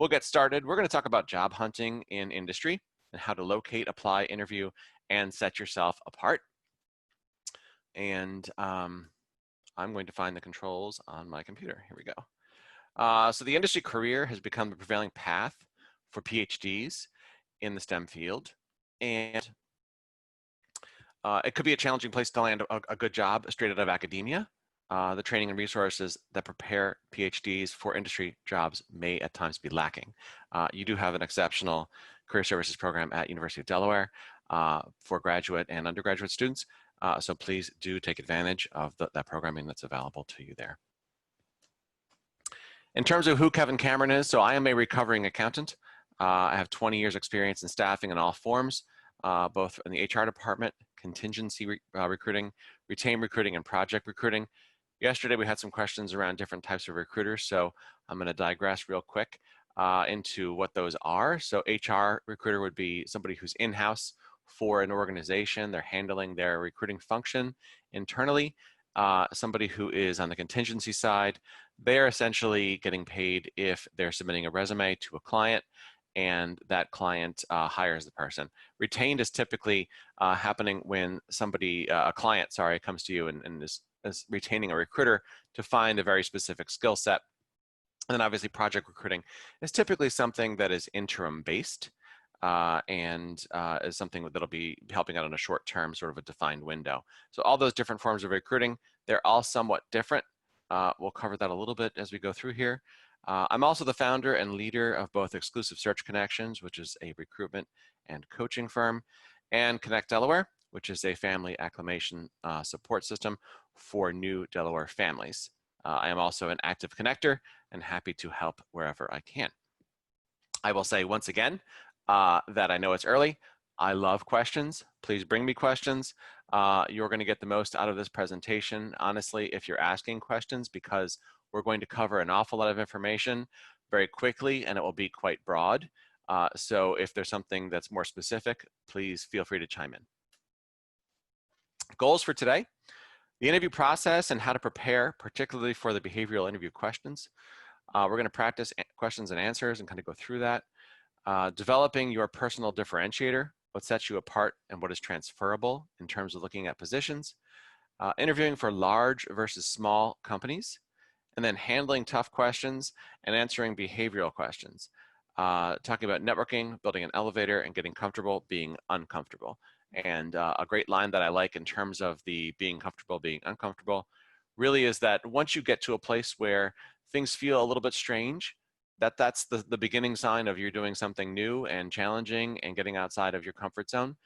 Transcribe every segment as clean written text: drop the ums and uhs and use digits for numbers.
we'll get started. We're going to talk about job hunting in industry and how to locate, apply, interview, and set yourself apart. And I'm going to find the controls on my computer. Here we go. So the industry career has become the prevailing path for PhDs in the STEM field. And it could be a challenging place to land a good job straight out of academia. The training and resources that prepare PhDs for industry jobs may at times be lacking. You do have an exceptional career services program at University of Delaware for graduate and undergraduate students. So please do take advantage of that programming that's available to you there. In terms of who Kevin Cameron is, so I am a recovering accountant. I have 20 years experience in staffing in all forms, both in the HR department, contingency recruiting, retained recruiting, and project recruiting. Yesterday, we had some questions around different types of recruiters, so I'm going to digress real quick into what those are. So HR recruiter would be somebody who's in-house for an organization. They're handling their recruiting function internally. Somebody who is on the contingency side, they're essentially getting paid if they're submitting a resume to a client and that client hires the person. Retained is typically happening when somebody, a client, sorry, comes to you and is retaining a recruiter to find a very specific skill set. And then obviously project recruiting is typically something that is interim based and is something that'll be helping out on a short term sort of a defined window. So all those different forms of recruiting, they're all somewhat different. We'll cover that a little bit as we go through here. I'm also the founder and leader of both Exclusive Search Connections, which is a recruitment and coaching firm, and Connect Delaware, which is a family acclimation support system for new Delaware families. I am also an active connector and happy to help wherever I can. I will say once again that I know it's early. I love questions. Please bring me questions. You're going to get the most out of this presentation, honestly, if you're asking questions, because we're going to cover an awful lot of information very quickly, and it will be quite broad. So if there's something that's more specific, please feel free to chime in. Goals for today: the interview process and how to prepare, particularly for the behavioral interview questions. We're going to practice questions and answers and kind of go through that. Developing your personal differentiator, what sets you apart and what is transferable in terms of looking at positions. Interviewing for large versus small companies. And then handling tough questions and answering behavioral questions. Talking about networking, building an elevator, and getting comfortable being uncomfortable. And a great line that I like in terms of the being comfortable being uncomfortable really is that once you get to a place where things feel a little bit strange, that's the beginning sign of you're doing something new and challenging and getting outside of your comfort zone.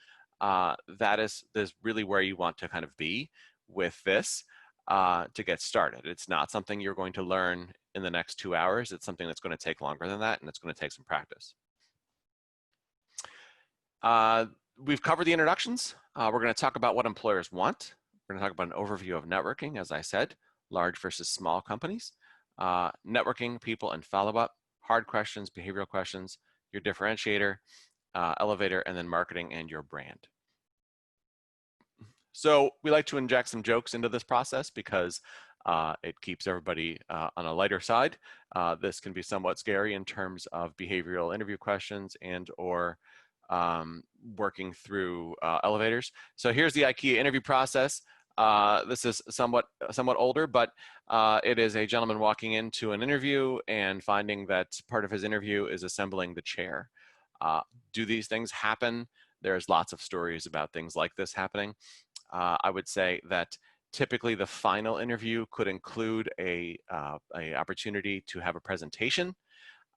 That is really where you want to kind of be with this. To get started. It's not something you're going to learn in the next 2 hours. It's something that's going to take longer than that, and it's going to take some practice. We've covered the introductions. We're going to talk about what employers want. We're going to talk about an overview of networking, as I said, large versus small companies, networking, people, and follow-up, hard questions, behavioral questions, your differentiator, elevator, and then marketing and your brand. So we like to inject some jokes into this process because it keeps everybody on a lighter side. This can be somewhat scary in terms of behavioral interview questions and or working through elevators. So here's the IKEA interview process. This is somewhat older, but it is a gentleman walking into an interview and finding that part of his interview is assembling the chair. Do these things happen? There's lots of stories about things like this happening. I would say that typically the final interview could include a opportunity to have a presentation,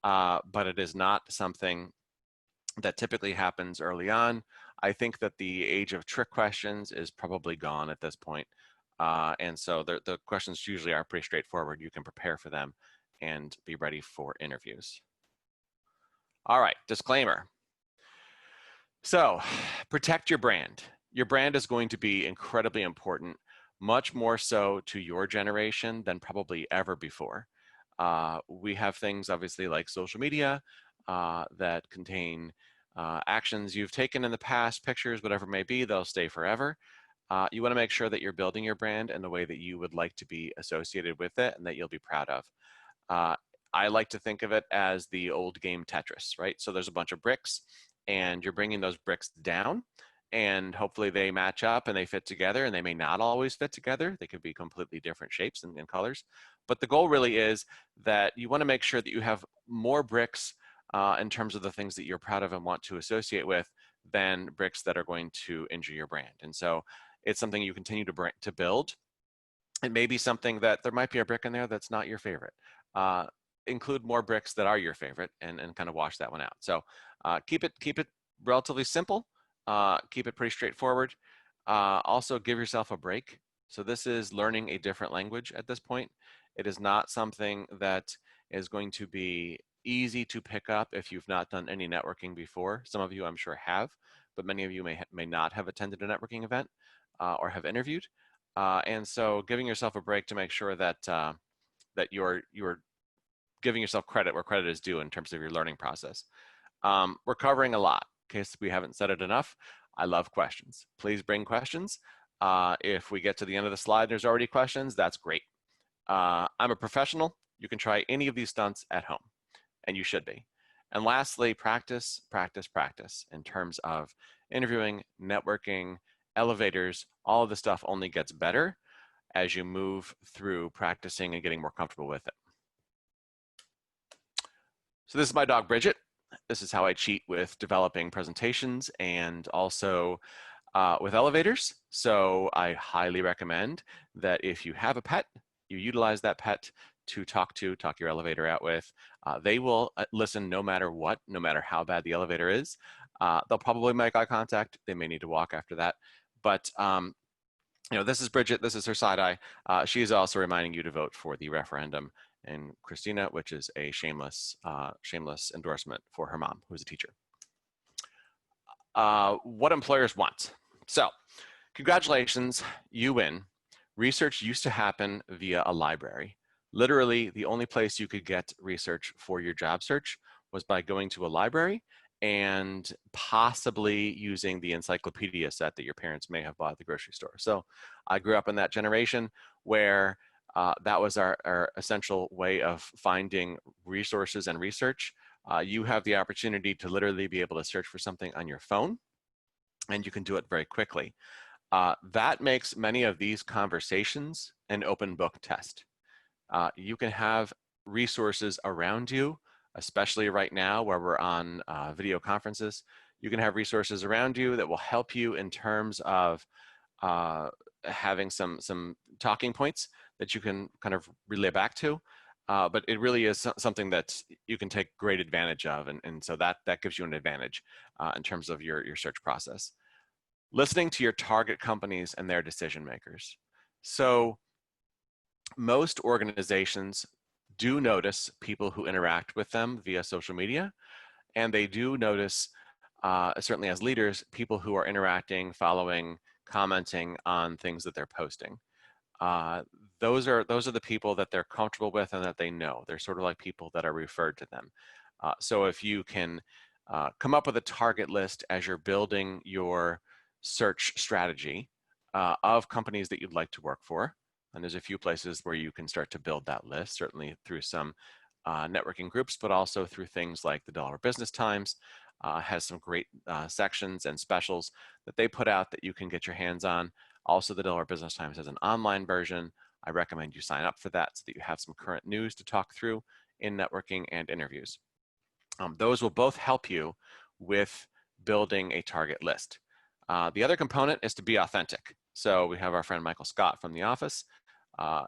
but it is not something that typically happens early on. I think that the age of trick questions is probably gone at this point. And so the questions usually are pretty straightforward. You can prepare for them and be ready for interviews. All right, disclaimer. So protect your brand. Your brand is going to be incredibly important, much more so to your generation than probably ever before. We have things obviously like social media that contain actions you've taken in the past, pictures, whatever it may be, they'll stay forever. You want to make sure that you're building your brand in the way that you would like to be associated with it and that you'll be proud of. I like to think of it as the old game Tetris, right? So there's a bunch of bricks and you're bringing those bricks down and hopefully they match up and they fit together, and they may not always fit together. They could be completely different shapes and colors. But the goal really is that you want to make sure that you have more bricks in terms of the things that you're proud of and want to associate with than bricks that are going to injure your brand. And so it's something you continue to build. It may be something that there might be a brick in there that's not your favorite. Uh, Include more bricks that are your favorite and kind of wash that one out. So keep it relatively simple. Keep it pretty straightforward. Also give yourself a break. So this is learning a different language at this point. It is not something that is going to be easy to pick up if you've not done any networking before. Some of you I'm sure have, but many of you may not have attended a networking event or have interviewed. And so giving yourself a break to make sure that that you're giving yourself credit where credit is due in terms of your learning process. We're covering a lot. In case we haven't said it enough, I love questions. Please bring questions. If we get to the end of the slide, there's already questions, that's great. I'm a professional. You can try any of these stunts at home, and you should be. And lastly, practice, practice, practice in terms of interviewing, networking, elevators. All of the stuff only gets better as you move through practicing and getting more comfortable with it. So this is my dog, Bridget. This is how I cheat with developing presentations and also with elevators. So I highly recommend that if you have a pet, you utilize that pet to talk your elevator out with. They will listen no matter what, no matter how bad the elevator is. They'll probably make eye contact. They may need to walk after that. But this is Bridget. This is her side eye. She's also reminding you to vote for the referendum in Christina, which is a shameless endorsement for her mom, who's a teacher. What employers want. So, congratulations, you win. Research used to happen via a library. Literally, the only place you could get research for your job search was by going to a library and possibly using the encyclopedia set that your parents may have bought at the grocery store. So I grew up in that generation where that was our essential way of finding resources and research. You have the opportunity to literally be able to search for something on your phone, and you can do it very quickly. That makes many of these conversations an open book test. You can have resources around you, especially right now where we're on video conferences. You can have resources around you that will help you in terms of having some talking points that you can kind of relay back to. But it really is something that you can take great advantage of. And so that gives you an advantage in terms of your search process. Listening to your target companies and their decision makers. So most organizations do notice people who interact with them via social media, and they do notice, certainly as leaders, people who are interacting, following, commenting on things that they're posting. Those are the people that they're comfortable with and that they know. They're sort of like people that are referred to them. So if you can come up with a target list as you're building your search strategy of companies that you'd like to work for, and there's a few places where you can start to build that list, certainly through some networking groups, but also through things like the Delaware Business Times has some great sections and specials that they put out that you can get your hands on. Also, the Delaware Business Times has an online version. I recommend you sign up for that so that you have some current news to talk through in networking and interviews. Those will both help you with building a target list. The other component is to be authentic. So we have our friend Michael Scott from The Office,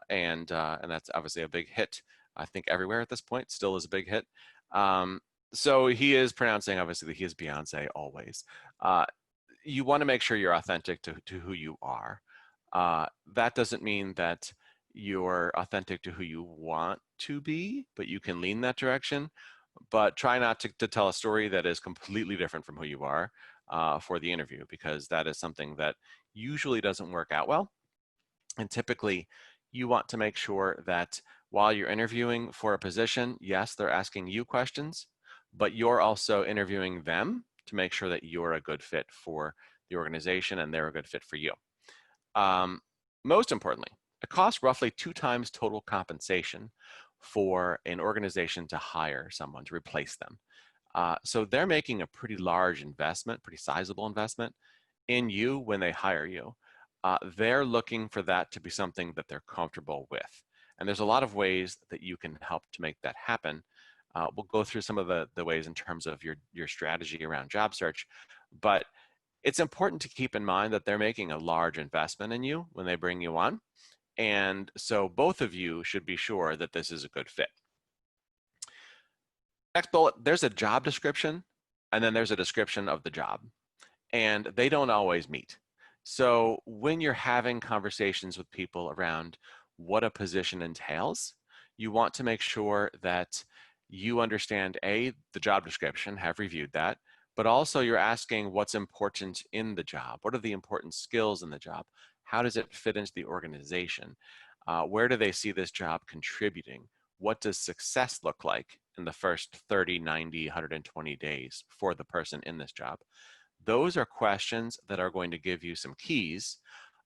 and that's obviously a big hit, I think everywhere at this point, still is a big hit. So he is pronouncing, obviously, that he is Beyonce always. You want to make sure you're authentic to who you are. That doesn't mean that you're authentic to who you want to be, but you can lean that direction. But try not to tell a story that is completely different from who you are for the interview, because that is something that usually doesn't work out well. And typically, you want to make sure that while you're interviewing for a position, yes, they're asking you questions, but you're also interviewing them to make sure that you're a good fit for the organization and they're a good fit for you. Most importantly, it costs roughly 2 times total compensation for an organization to hire someone to replace them. So they're making a pretty large investment, pretty sizable investment in you when they hire you. They're looking for that to be something that they're comfortable with. And there's a lot of ways that you can help to make that happen. We'll go through some of the ways in terms of your strategy around job search, but it's important to keep in mind that they're making a large investment in you when they bring you on. And so both of you should be sure that this is a good fit. Next bullet, there's a job description, and then there's a description of the job, and they don't always meet. So when you're having conversations with people around what a position entails, you want to make sure that you understand the job description, have reviewed that, but also you're asking what's important in the job. What are the important skills in the job? How does it fit into the organization? Where do they see this job contributing? What does success look like in the first 30, 90, 120 days for the person in this job? Those are questions that are going to give you some keys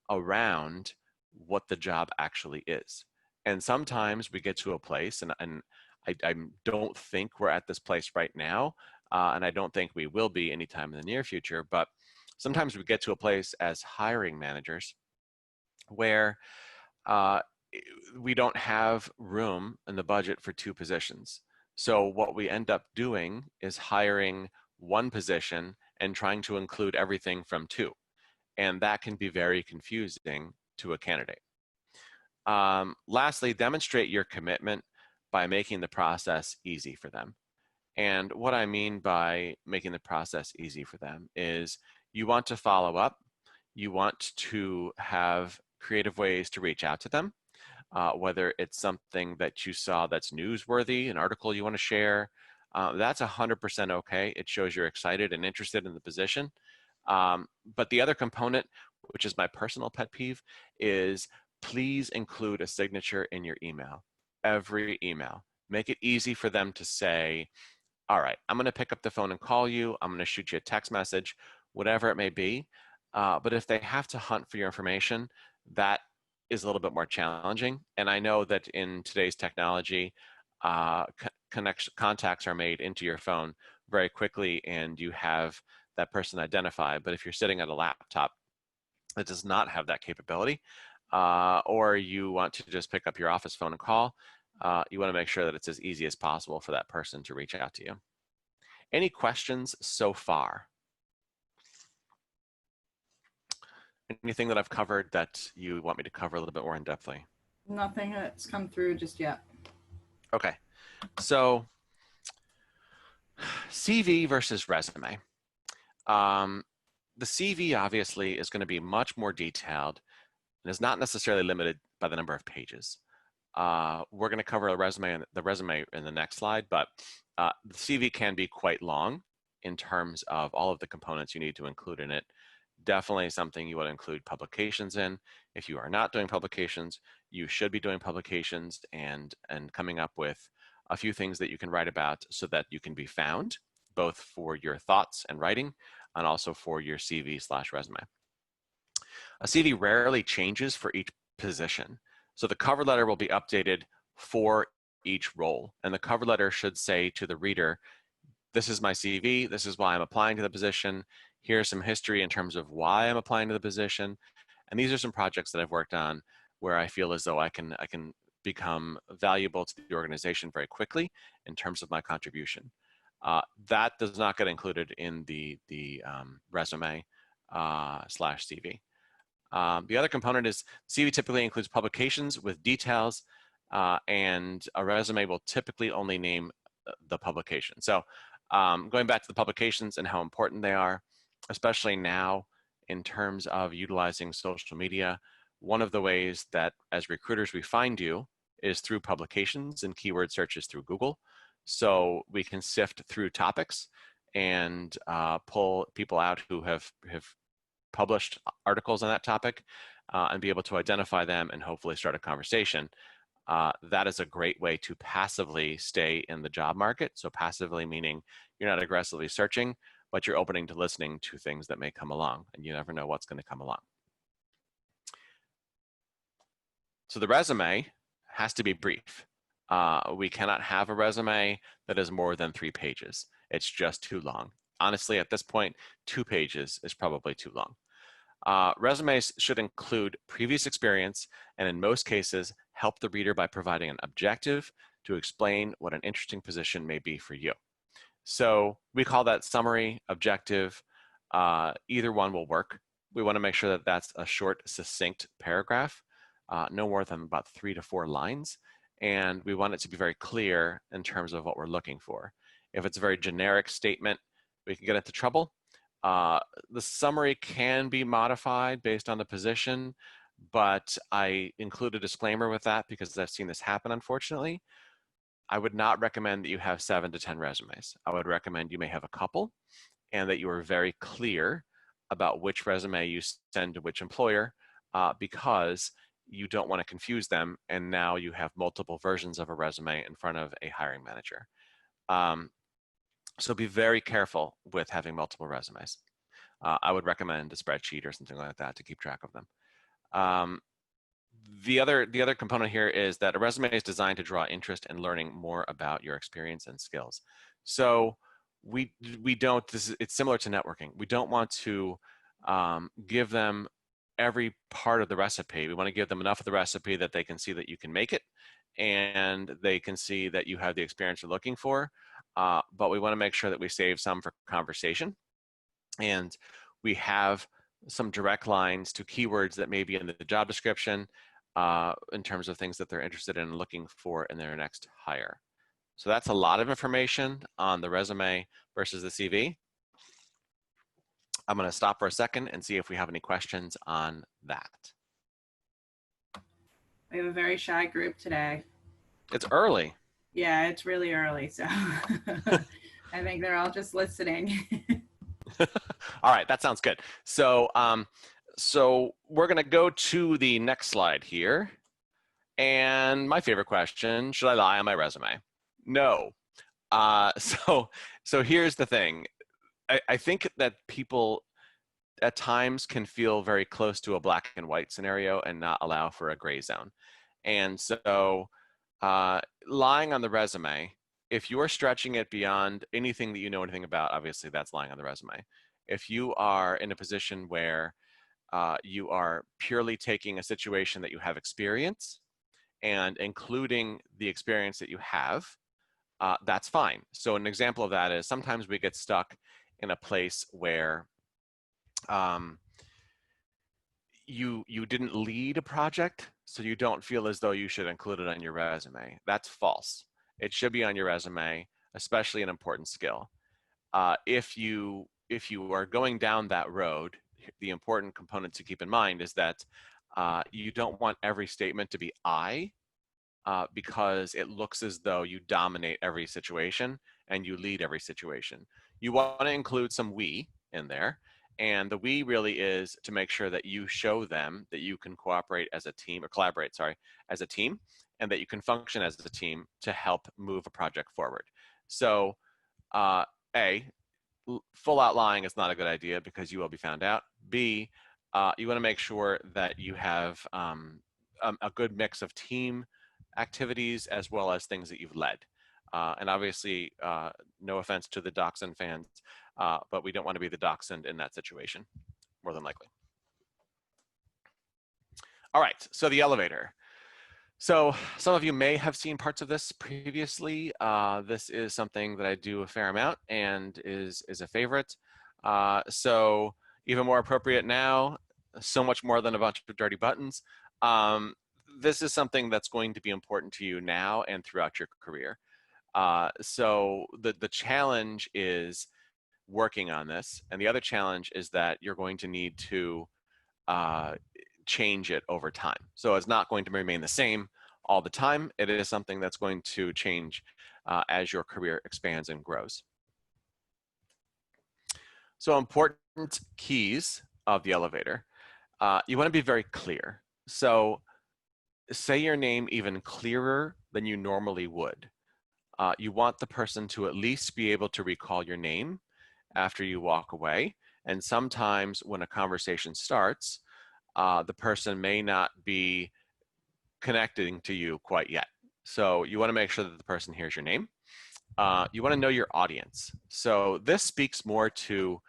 around what the job actually is. And sometimes we get to a place, and I don't think we're at this place right now, and I don't think we will be anytime in the near future, but sometimes we get to a place as hiring managers where we don't have room in the budget for two positions. So what we end up doing is hiring one position and trying to include everything from two. And that can be very confusing to a candidate. Lastly, demonstrate your commitment by making the process easy for them. And what I mean by making the process easy for them is you want to follow up. You want to have creative ways to reach out to them, whether it's something that you saw that's newsworthy, an article you want to share. That's 100% okay. It shows you're excited and interested in the position. But the other component, which is my personal pet peeve, is please include a signature in your email, every email. Make it easy for them to say, all right, I'm going to pick up the phone and call you. I'm going to shoot you a text message, whatever it may be. But if they have to hunt for your information, that is a little bit more challenging. And I know that in today's technology, contacts are made into your phone very quickly and you have that person identified. But if you're sitting at a laptop that does not have that capability, or you want to just pick up your office phone and call, you want to make sure that it's as easy as possible for that person to reach out to you. Any questions so far? Anything that I've covered that you want me to cover a little bit more in-depthly? Nothing that's come through just yet. Okay, so CV versus resume. The CV obviously is going to be much more detailed and is not necessarily limited by the number of pages. We're going to cover the resume in the next slide, but the CV can be quite long in terms of all of the components you need to include in it. Definitely something you want to include publications in. If you are not doing publications, you should be doing publications and coming up with a few things that you can write about so that you can be found, both for your thoughts and writing and also for your CV/resume. A CV rarely changes for each position. So the cover letter will be updated for each role. And the cover letter should say to the reader, this is my CV, this is why I'm applying to the position, here's some history in terms of why I'm applying to the position. And these are some projects that I've worked on where I feel as though I can become valuable to the organization very quickly in terms of my contribution. That does not get included in the resume/CV. The other component is CV typically includes publications with details, and a resume will typically only name the publication. So going back to the publications and how important they are, especially now in terms of utilizing social media, one of the ways that as recruiters we find you is through publications and keyword searches through Google. So we can sift through topics and pull people out who have published articles on that topic and be able to identify them and hopefully start a conversation. That is a great way to passively stay in the job market. So passively meaning you're not aggressively searching, but you're opening to listening to things that may come along, and you never know what's going to come along. So the resume has to be brief. We cannot have a resume that is more than 3 pages. It's just too long. Honestly, at this point, 2 pages is probably too long. Resumes should include previous experience and in most cases help the reader by providing an objective to explain what an interesting position may be for you. So we call that summary, objective. Either one will work. We want to make sure that that's a short, succinct paragraph, no more than about 3 to 4 lines. And we want it to be very clear in terms of what we're looking for. If it's a very generic statement, we can get into trouble. The summary can be modified based on the position, but I include a disclaimer with that because I've seen this happen, unfortunately. I would not recommend that you have 7 to 10 resumes. I would recommend you may have a couple and that you are very clear about which resume you send to which employer because you don't want to confuse them and now you have multiple versions of a resume in front of a hiring manager. So be very careful with having multiple resumes. I would recommend a spreadsheet or something like that to keep track of them. The other component here is that a resume is designed to draw interest in learning more about your experience and skills. So we don't, it's similar to networking. We don't want to give them every part of the recipe. We want to give them enough of the recipe that they can see that you can make it and they can see that you have the experience you're looking for. But we want to make sure that we save some for conversation. And we have some direct lines to keywords that may be in the job description in terms of things that they're interested in looking for in their next hire. So that's a lot of information on the resume versus the CV. I'm going to stop for a second and see if we have any questions on that. We have a very shy group today. It's early. Yeah, it's really early, so I think they're all just listening. All right, that sounds good. So, so we're going to go to the next slide here. And my favorite question, should I lie on my resume? No. So here's the thing. I think that people at times can feel very close to a black and white scenario and not allow for a gray zone. And so lying on the resume, if you're stretching it beyond anything that you know anything about, obviously that's lying on the resume. If you are in a position where you are purely taking a situation that you have experience and including the experience that you have, that's fine. So an example of that is sometimes we get stuck in a place where you didn't lead a project, so you don't feel as though you should include it on your resume. That's false. It should be on your resume, especially an important skill. If you are going down that road, the important component to keep in mind is that you don't want every statement to be I, because it looks as though you dominate every situation and you lead every situation. You want to include some we in there. And the we really is to make sure that you show them that you can cooperate as a team, or collaborate, sorry, as a team, and that you can function as a team to help move a project forward. So A, full out lying is not a good idea because you will be found out. B, you want to make sure that you have a good mix of team activities as well as things that you've led. And obviously, no offense to the Dachshund fans, but we don't want to be the Dachshund in that situation, more than likely. All right, so the elevator. So some of you may have seen parts of this previously. This is something that I do a fair amount and is a favorite. So even more appropriate now, so much more than a bunch of dirty buttons. This is something that's going to be important to you now and throughout your career. So the challenge is working on this. And the other challenge is that you're going to need to change it over time. So it's not going to remain the same all the time. It is something that's going to change as your career expands and grows. So important keys of the elevator. You want to be very clear. So say your name even clearer than you normally would. You want the person to at least be able to recall your name after you walk away. And sometimes when a conversation starts, the person may not be connecting to you quite yet. So you want to make sure that the person hears your name. You want to know your audience. So this speaks more to,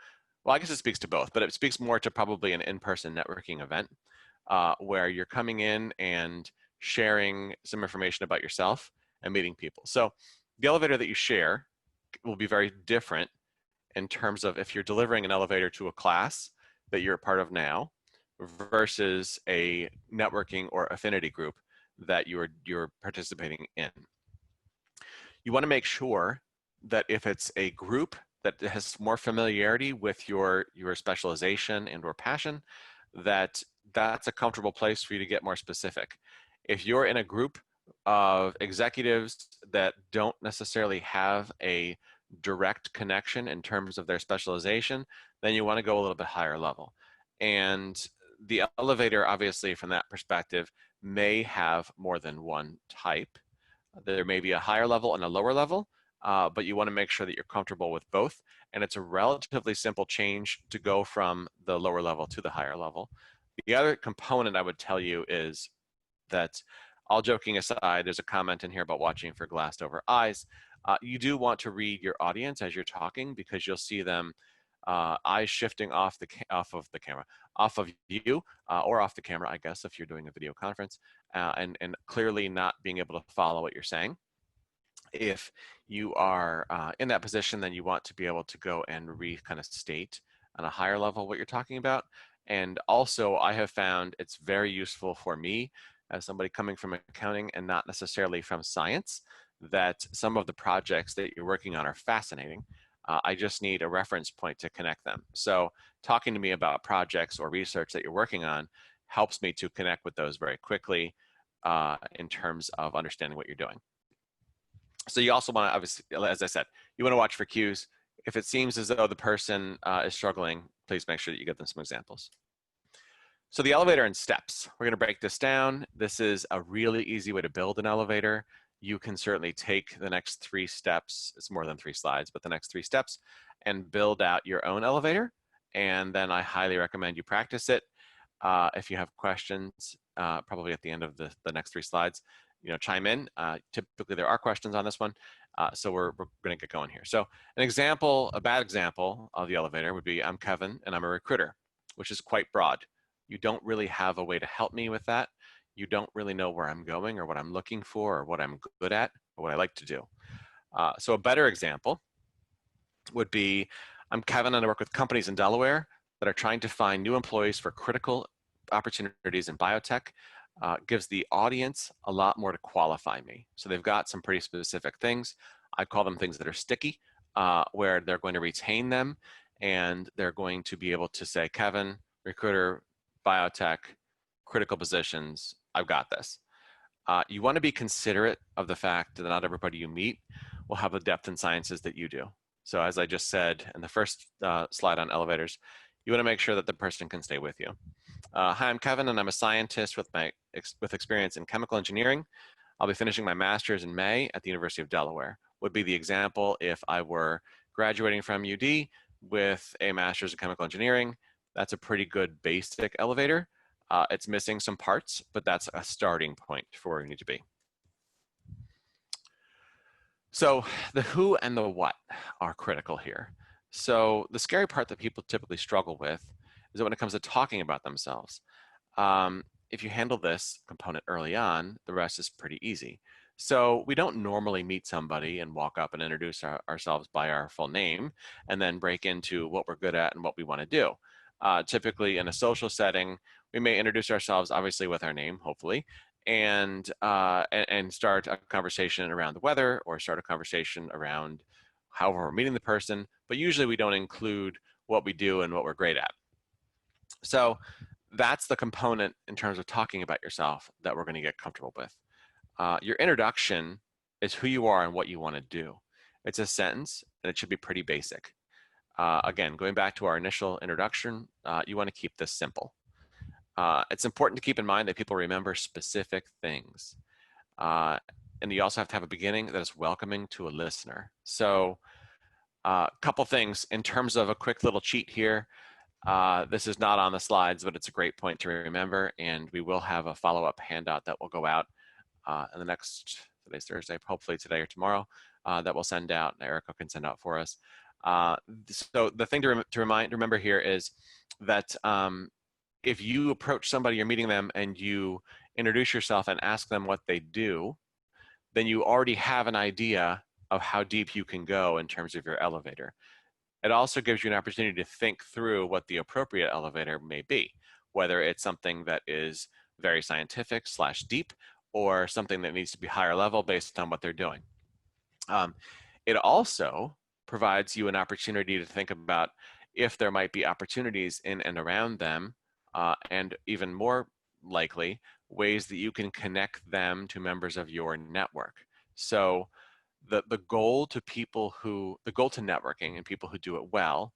well, I guess it speaks to both, but it speaks more to probably an in-person networking event where you're coming in and sharing some information about yourself and meeting people. So the elevator that you share will be very different in terms of if you're delivering an elevator to a class that you're a part of now versus a networking or affinity group that you're participating in. You want to make sure that if it's a group that has more familiarity with your specialization and or passion, that that's a comfortable place for you to get more specific. If you're in a group of executives that don't necessarily have a direct connection in terms of their specialization, then you want to go a little bit higher level. And the elevator, obviously, from that perspective, may have more than one type. There may be a higher level and a lower level, but you want to make sure that you're comfortable with both. And it's a relatively simple change to go from the lower level to the higher level. The other component I would tell you is that, all joking aside, there's a comment in here about watching for glassed over eyes. You do want to read your audience as you're talking, because you'll see them eyes shifting off of the camera, off of you, or off the camera, I guess, if you're doing a video conference, and clearly not being able to follow what you're saying. If you are in that position, then you want to be able to go and kind of state on a higher level what you're talking about. And also, I have found it's very useful for me as somebody coming from accounting and not necessarily from science, that some of the projects that you're working on are fascinating. I just need a reference point to connect them. So talking to me about projects or research that you're working on helps me to connect with those very quickly in terms of understanding what you're doing. So you also want to, obviously, as I said, you want to watch for cues. If it seems as though the person is struggling, please make sure that you give them some examples. So the elevator and steps, we're going to break this down. This is a really easy way to build an elevator. You can certainly take the next 3 steps, it's more than 3 slides, but the next 3 steps, and build out your own elevator. And then I highly recommend you practice it. If you have questions, probably at the end of the next 3 slides, chime in. Typically there are questions on this one. So we're going to get going here. So an example, a bad example of the elevator would be, I'm Kevin and I'm a recruiter, which is quite broad. You don't really have a way to help me with that. You don't really know where I'm going or what I'm looking for or what I'm good at or what I like to do. So a better example would be, I'm Kevin and I work with companies in Delaware that are trying to find new employees for critical opportunities in biotech. Gives the audience a lot more to qualify me. So they've got some pretty specific things. I call them things that are sticky, where they're going to retain them and they're going to be able to say, Kevin, recruiter, biotech, critical positions, I've got this. You want to be considerate of the fact that not everybody you meet will have the depth in sciences that you do. So as I just said in the first slide on elevators, you want to make sure that the person can stay with you. Hi, I'm Kevin, and I'm a scientist with experience in chemical engineering. I'll be finishing my master's in May at the University of Delaware. Would be the example if I were graduating from UD with a master's in chemical engineering. That's a pretty good basic elevator. It's missing some parts, but that's a starting point for where you need to be. So the who and the what are critical here. So the scary part that people typically struggle with is that when it comes to talking about themselves, if you handle this component early on, the rest is pretty easy. So we don't normally meet somebody and walk up and introduce ourselves by our full name and then break into what we're good at and what we want to do. Typically in a social setting, we may introduce ourselves obviously with our name, hopefully, and start a conversation around the weather or start a conversation around how we're meeting the person, but usually we don't include what we do and what we're great at. So that's the component in terms of talking about yourself that we're going to get comfortable with. Your introduction is who you are and what you want to do. It's a sentence and it should be pretty basic. Again, going back to our initial introduction, you want to keep this simple. It's important to keep in mind that people remember specific things. And you also have to have a beginning that is welcoming to a listener. So a couple things in terms of a quick little cheat here. This is not on the slides, but it's a great point to remember. And we will have a follow-up handout that will go out in the next today's Thursday, hopefully today or tomorrow, that we'll send out, Erica can send out for us. So the thing to remember here is that if you approach somebody, you're meeting them, and you introduce yourself and ask them what they do, then you already have an idea of how deep you can go in terms of your elevator. It also gives you an opportunity to think through what the appropriate elevator may be, whether it's something that is very scientific / deep, or something that needs to be higher level based on what they're doing. It also provides you an opportunity to think about if there might be opportunities in and around them, and even more likely, ways that you can connect them to members of your network. So the goal to networking and people who do it well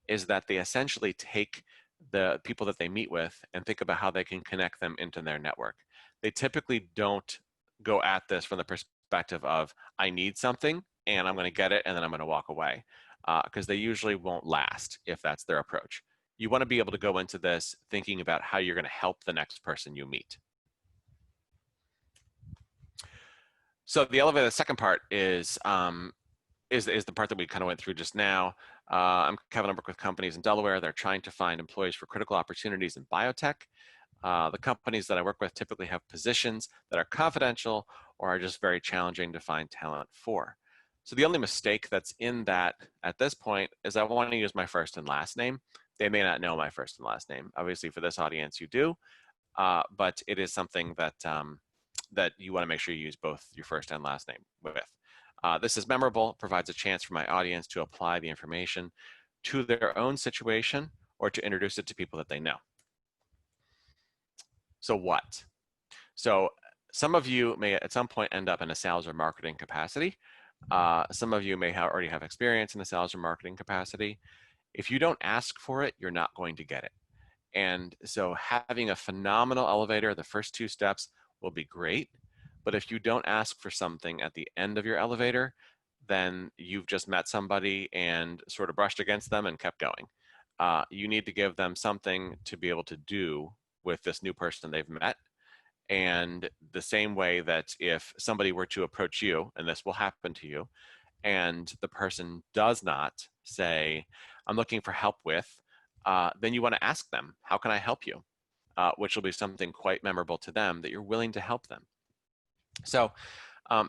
is that they essentially take the people that they meet with and think about how they can connect them into their network. They typically don't go at this from the perspective of, I need something and I'm going to get it and then I'm going to walk away, because they usually won't last if that's their approach. You want to be able to go into this thinking about how you're going to help the next person you meet. So the second part is the part that we kind of went through just now. I'm Kevin. I work with companies in Delaware that are trying to find employees for critical opportunities in biotech. The companies that I work with typically have positions that are confidential or are just very challenging to find talent for. So the only mistake that's in that at this point is I want to use my first and last name. They may not know my first and last name. Obviously, for this audience, you do, but it is something that that you want to make sure you use both your first and last name with. This is memorable, provides a chance for my audience to apply the information to their own situation or to introduce it to people that they know. So what? So some of you may at some point end up in a sales or marketing capacity. Some of you may already have experience in a sales or marketing capacity. If you don't ask for it, you're not going to get it. And so having a phenomenal elevator, the first 2 steps will be great. But if you don't ask for something at the end of your elevator, then you've just met somebody and sort of brushed against them and kept going. You need to give them something to be able to do with this new person they've met. And the same way that if somebody were to approach you, and this will happen to you, and the person does not say, I'm looking for help with, then you want to ask them, how can I help you? Which will be something quite memorable to them that you're willing to help them. So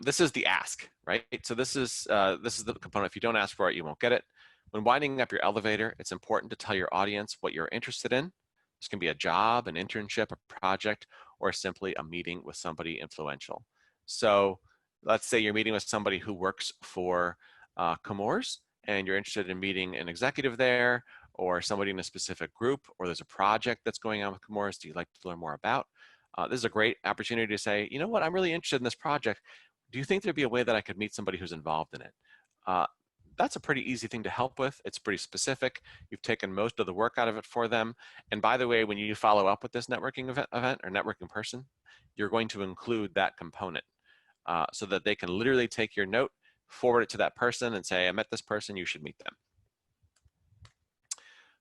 this is the ask, right? So this is the component. If you don't ask for it, you won't get it. When winding up your elevator, it's important to tell your audience what you're interested in. This can be a job, an internship, a project, or simply a meeting with somebody influential. So let's say you're meeting with somebody who works for Chemours, and you're interested in meeting an executive there, or somebody in a specific group, or there's a project that's going on with Chemours do you like to learn more about? This is a great opportunity to say, you know what, I'm really interested in this project. Do you think there'd be a way that I could meet somebody who's involved in it? That's a pretty easy thing to help with. It's pretty specific. You've taken most of the work out of it for them. And by the way, when you follow up with this networking event or networking person, you're going to include that component so that they can literally take your note, forward it to that person and say, I met this person, you should meet them.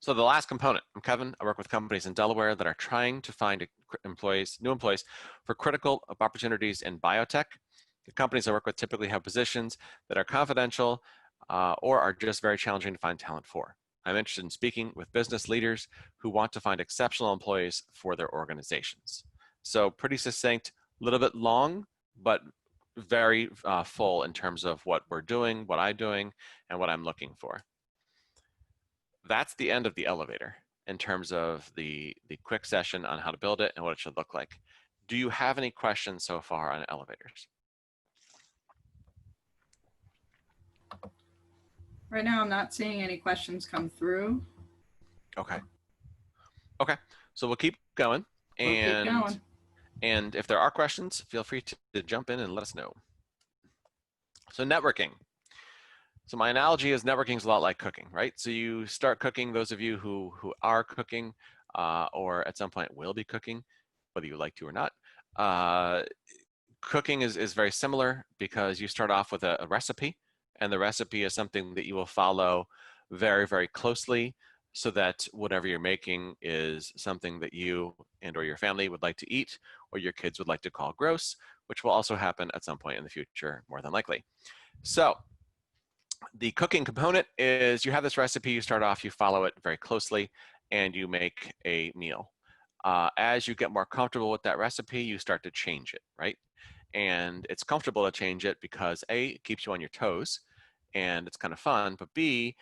So the last component, I'm Kevin. I work with companies in Delaware that are trying to find new employees for critical opportunities in biotech. The companies I work with typically have positions that are confidential or are just very challenging to find talent for. I'm interested in speaking with business leaders who want to find exceptional employees for their organizations. So pretty succinct, a little bit long, but very full in terms of what we're doing, what I'm doing, and what I'm looking for. That's the end of the elevator in terms of the quick session on how to build it and what it should look like. Do you have any questions so far on elevators? Right now, I'm not seeing any questions come through. Okay. Okay. So we'll keep going. We'll keep going. And if there are questions, feel free to jump in and let us know. So networking. So my analogy is networking is a lot like cooking, right? So you start cooking, those of you who are cooking or at some point will be cooking, whether you like to or not. Cooking is very similar because you start off with a recipe, and the recipe is something that you will follow very, very closely so that whatever you're making is something that you and or your family would like to eat, or your kids would like to call gross, which will also happen at some point in the future, more than likely. So the cooking component is you have this recipe, you start off, you follow it very closely, and you make a meal. As you get more comfortable with that recipe, you start to change it, right? And it's comfortable to change it because A, it keeps you on your toes, and it's kind of fun, but B,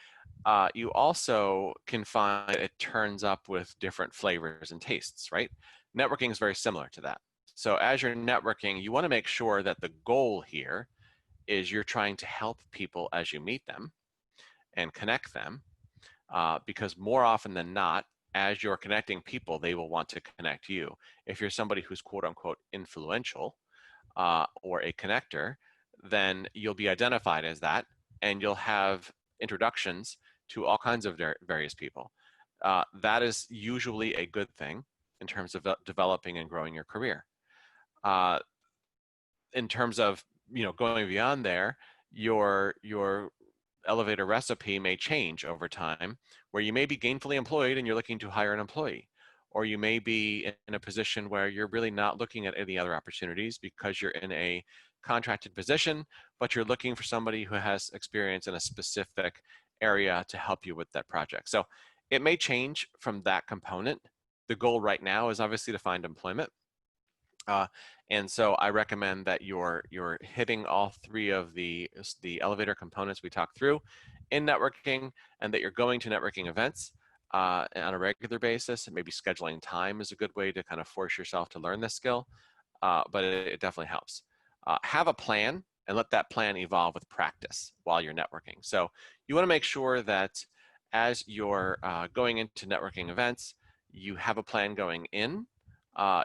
you also can find it turns up with different flavors and tastes, right? Networking is very similar to that. So as you're networking, you want to make sure that the goal here is you're trying to help people as you meet them and connect them, because more often than not, as you're connecting people, they will want to connect you. If you're somebody who's quote unquote influential or a connector, then you'll be identified as that, and you'll have introductions to all kinds of various people. That is usually a good thing in terms of developing and growing your career. In terms of going beyond there, your elevator recipe may change over time, where you may be gainfully employed and you're looking to hire an employee, or you may be in a position where you're really not looking at any other opportunities because you're in a contracted position, but you're looking for somebody who has experience in a specific area to help you with that project. So it may change from that component. The goal right now is obviously to find employment. And so I recommend that you're hitting all three of the elevator components we talked through in networking, and that you're going to networking events on a regular basis. And maybe scheduling time is a good way to kind of force yourself to learn this skill, but it definitely helps. Have a plan and let that plan evolve with practice while you're networking. So you want to make sure that as you're going into networking events, you have a plan going in.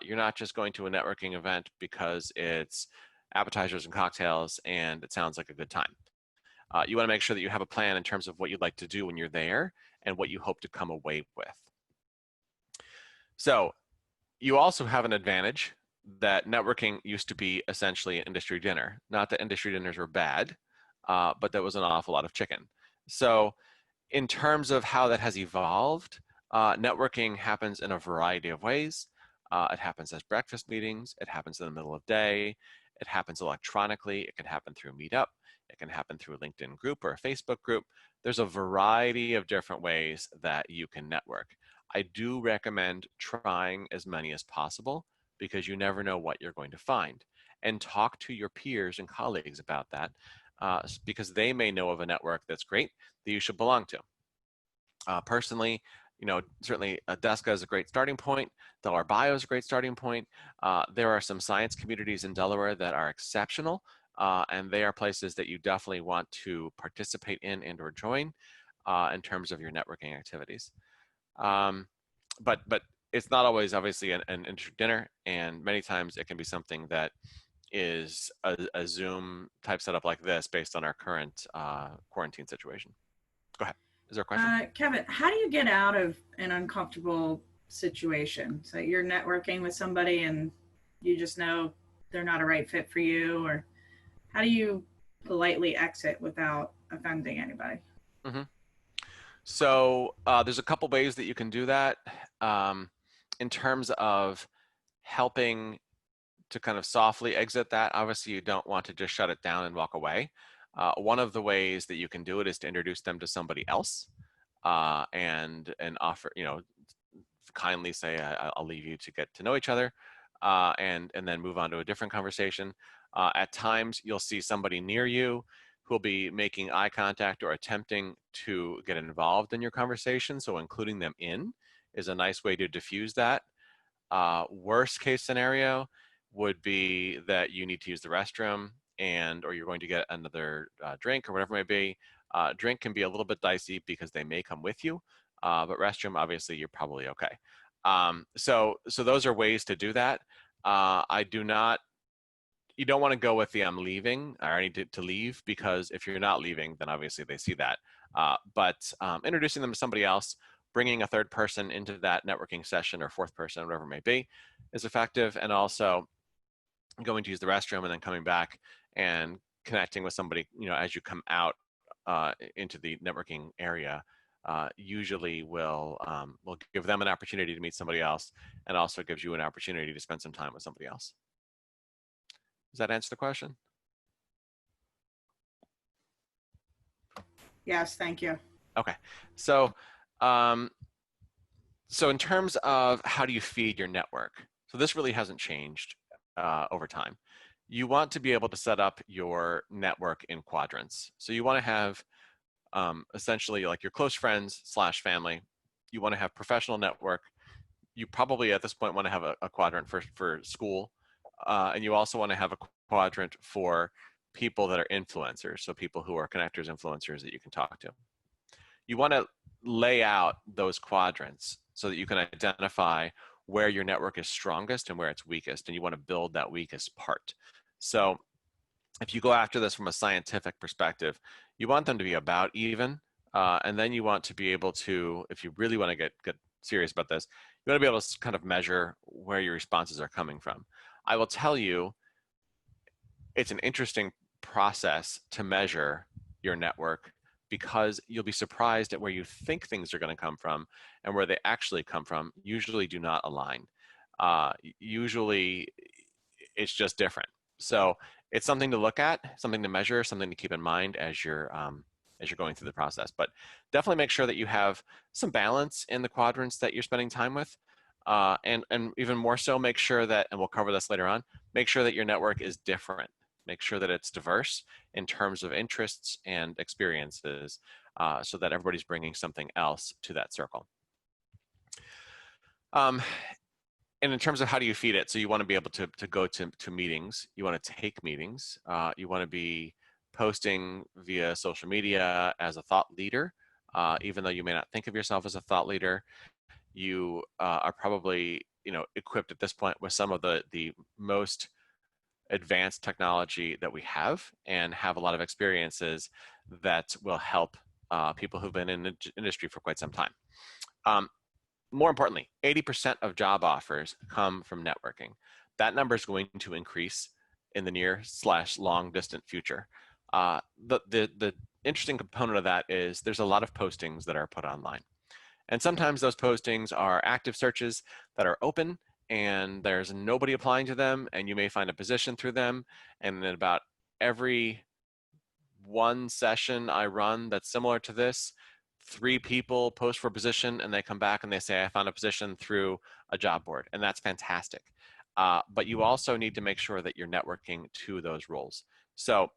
You're not just going to a networking event because it's appetizers and cocktails and it sounds like a good time. You want to make sure that you have a plan in terms of what you'd like to do when you're there and what you hope to come away with. So you also have an advantage that networking used to be essentially an industry dinner. Not that industry dinners were bad, but there was an awful lot of chicken. So in terms of how that has evolved, networking happens in a variety of ways. It happens as breakfast meetings. It happens in the middle of day. It happens electronically. It can happen through Meetup. It can happen through a LinkedIn group or a Facebook group. There's a variety of different ways that you can network. I do recommend trying as many as possible because you never know what you're going to find. And talk to your peers and colleagues about that because they may know of a network that's great that you should belong to. Personally, certainly Deska is a great starting point. Delaware Bio is a great starting point. There are some science communities in Delaware that are exceptional, and they are places that you definitely want to participate in and or join in terms of your networking activities. But it's not always obviously an dinner, and many times it can be something that is a Zoom type setup like this based on our current quarantine situation. Go ahead. Is there a question? Kevin, how do you get out of an uncomfortable situation? So you're networking with somebody and you just know they're not a right fit for you, or how do you politely exit without offending anybody? Mm-hmm. So there's a couple ways that you can do that. In terms of helping to kind of softly exit that, obviously you don't want to just shut it down and walk away. One of the ways that you can do it is to introduce them to somebody else and offer, kindly say, I'll leave you to get to know each other and then move on to a different conversation. At times you'll see somebody near you who'll be making eye contact or attempting to get involved in your conversation. So including them in is a nice way to diffuse that. Worst case scenario would be that you need to use the restroom or you're going to get another drink or whatever it may be. Drink can be a little bit dicey because they may come with you, but restroom, obviously, you're probably okay. So those are ways to do that. You don't want to go with the I'm leaving or I need to leave, because if you're not leaving, then obviously they see that. But introducing them to somebody else, bringing a third person into that networking session or fourth person, whatever it may be, is effective. And also going to use the restroom and then coming back and connecting with somebody, as you come out into the networking area, usually will give them an opportunity to meet somebody else and also gives you an opportunity to spend some time with somebody else. Does that answer the question? Yes, thank you. Okay, so um, so in terms of how do you feed your network, so this really hasn't changed over time. You want to be able to set up your network in quadrants. So you want to have essentially like your close friends slash family. You want to have professional network. You probably at this point want to have a quadrant for school. And you also want to have a quadrant for people that are influencers. So people who are connectors, influencers that you can talk to. You want to lay out those quadrants so that you can identify where your network is strongest and where it's weakest, and you want to build that weakest part. So if you go after this from a scientific perspective, you want them to be about even, and then you want to be able to, if you really want to get serious about this, you want to be able to kind of measure where your responses are coming from. I will tell you, it's an interesting process to measure your network because you'll be surprised at where you think things are going to come from and where they actually come from usually do not align. Usually it's just different. So it's something to look at, something to measure, something to keep in mind as you're going through the process. But definitely make sure that you have some balance in the quadrants that you're spending time with. And even more so, make sure that, and we'll cover this later on, make sure that your network is different. Make sure that it's diverse in terms of interests and experiences so that everybody's bringing something else to that circle. And in terms of how do you feed it, so you want to be able to go to meetings, you want to take meetings, you want to be posting via social media as a thought leader, even though you may not think of yourself as a thought leader. You are probably equipped at this point with some of the most advanced technology that we have and have a lot of experiences that will help people who've been in the industry for quite some time. More importantly, 80% of job offers come from networking. That number is going to increase in the near/long distant future. The interesting component of that is there's a lot of postings that are put online. And sometimes those postings are active searches that are open and there's nobody applying to them, and you may find a position through them. And then about every one session I run that's similar to this, 3 people post for a position and they come back and they say, I found a position through a job board, and that's fantastic. But you also need to make sure that you're networking to those roles. So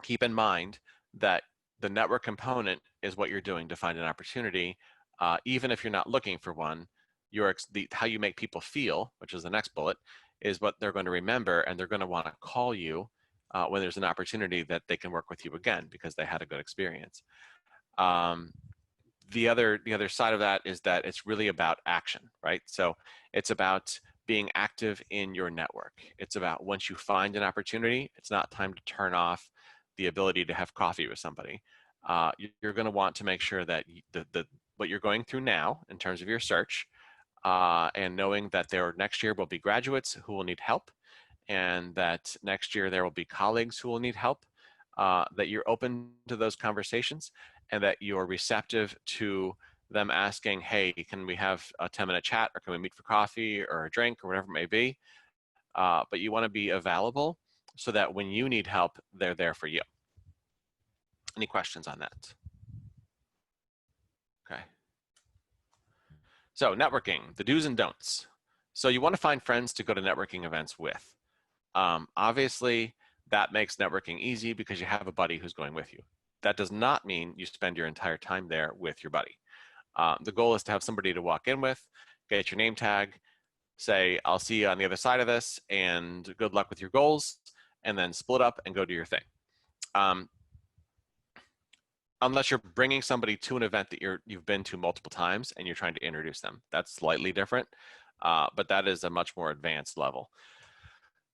keep in mind that the network component is what you're doing to find an opportunity. Even if you're not looking for one, how you make people feel, which is the next bullet, is what they're going to remember, and they're going to want to call you when there's an opportunity that they can work with you again because they had a good experience. The other side of that is that it's really about action, right? So it's about being active in your network. It's about once you find an opportunity, it's not time to turn off the ability to have coffee with somebody. You're going to want to make sure that what you're going through now in terms of your search and knowing that next year will be graduates who will need help, and that next year there will be colleagues who will need help, that you're open to those conversations and that you're receptive to them asking, hey, can we have a 10-minute chat, or can we meet for coffee or a drink or whatever it may be? But you want to be available so that when you need help, they're there for you. Any questions on that? Okay. So networking, the do's and don'ts. So you want to find friends to go to networking events with. Obviously, that makes networking easy because you have a buddy who's going with you. That does not mean you spend your entire time there with your buddy. The goal is to have somebody to walk in with, get your name tag, say, I'll see you on the other side of this, and good luck with your goals, and then split up and go do your thing. Unless you're bringing somebody to an event that you've been to multiple times and you're trying to introduce them. That's slightly different, but that is a much more advanced level.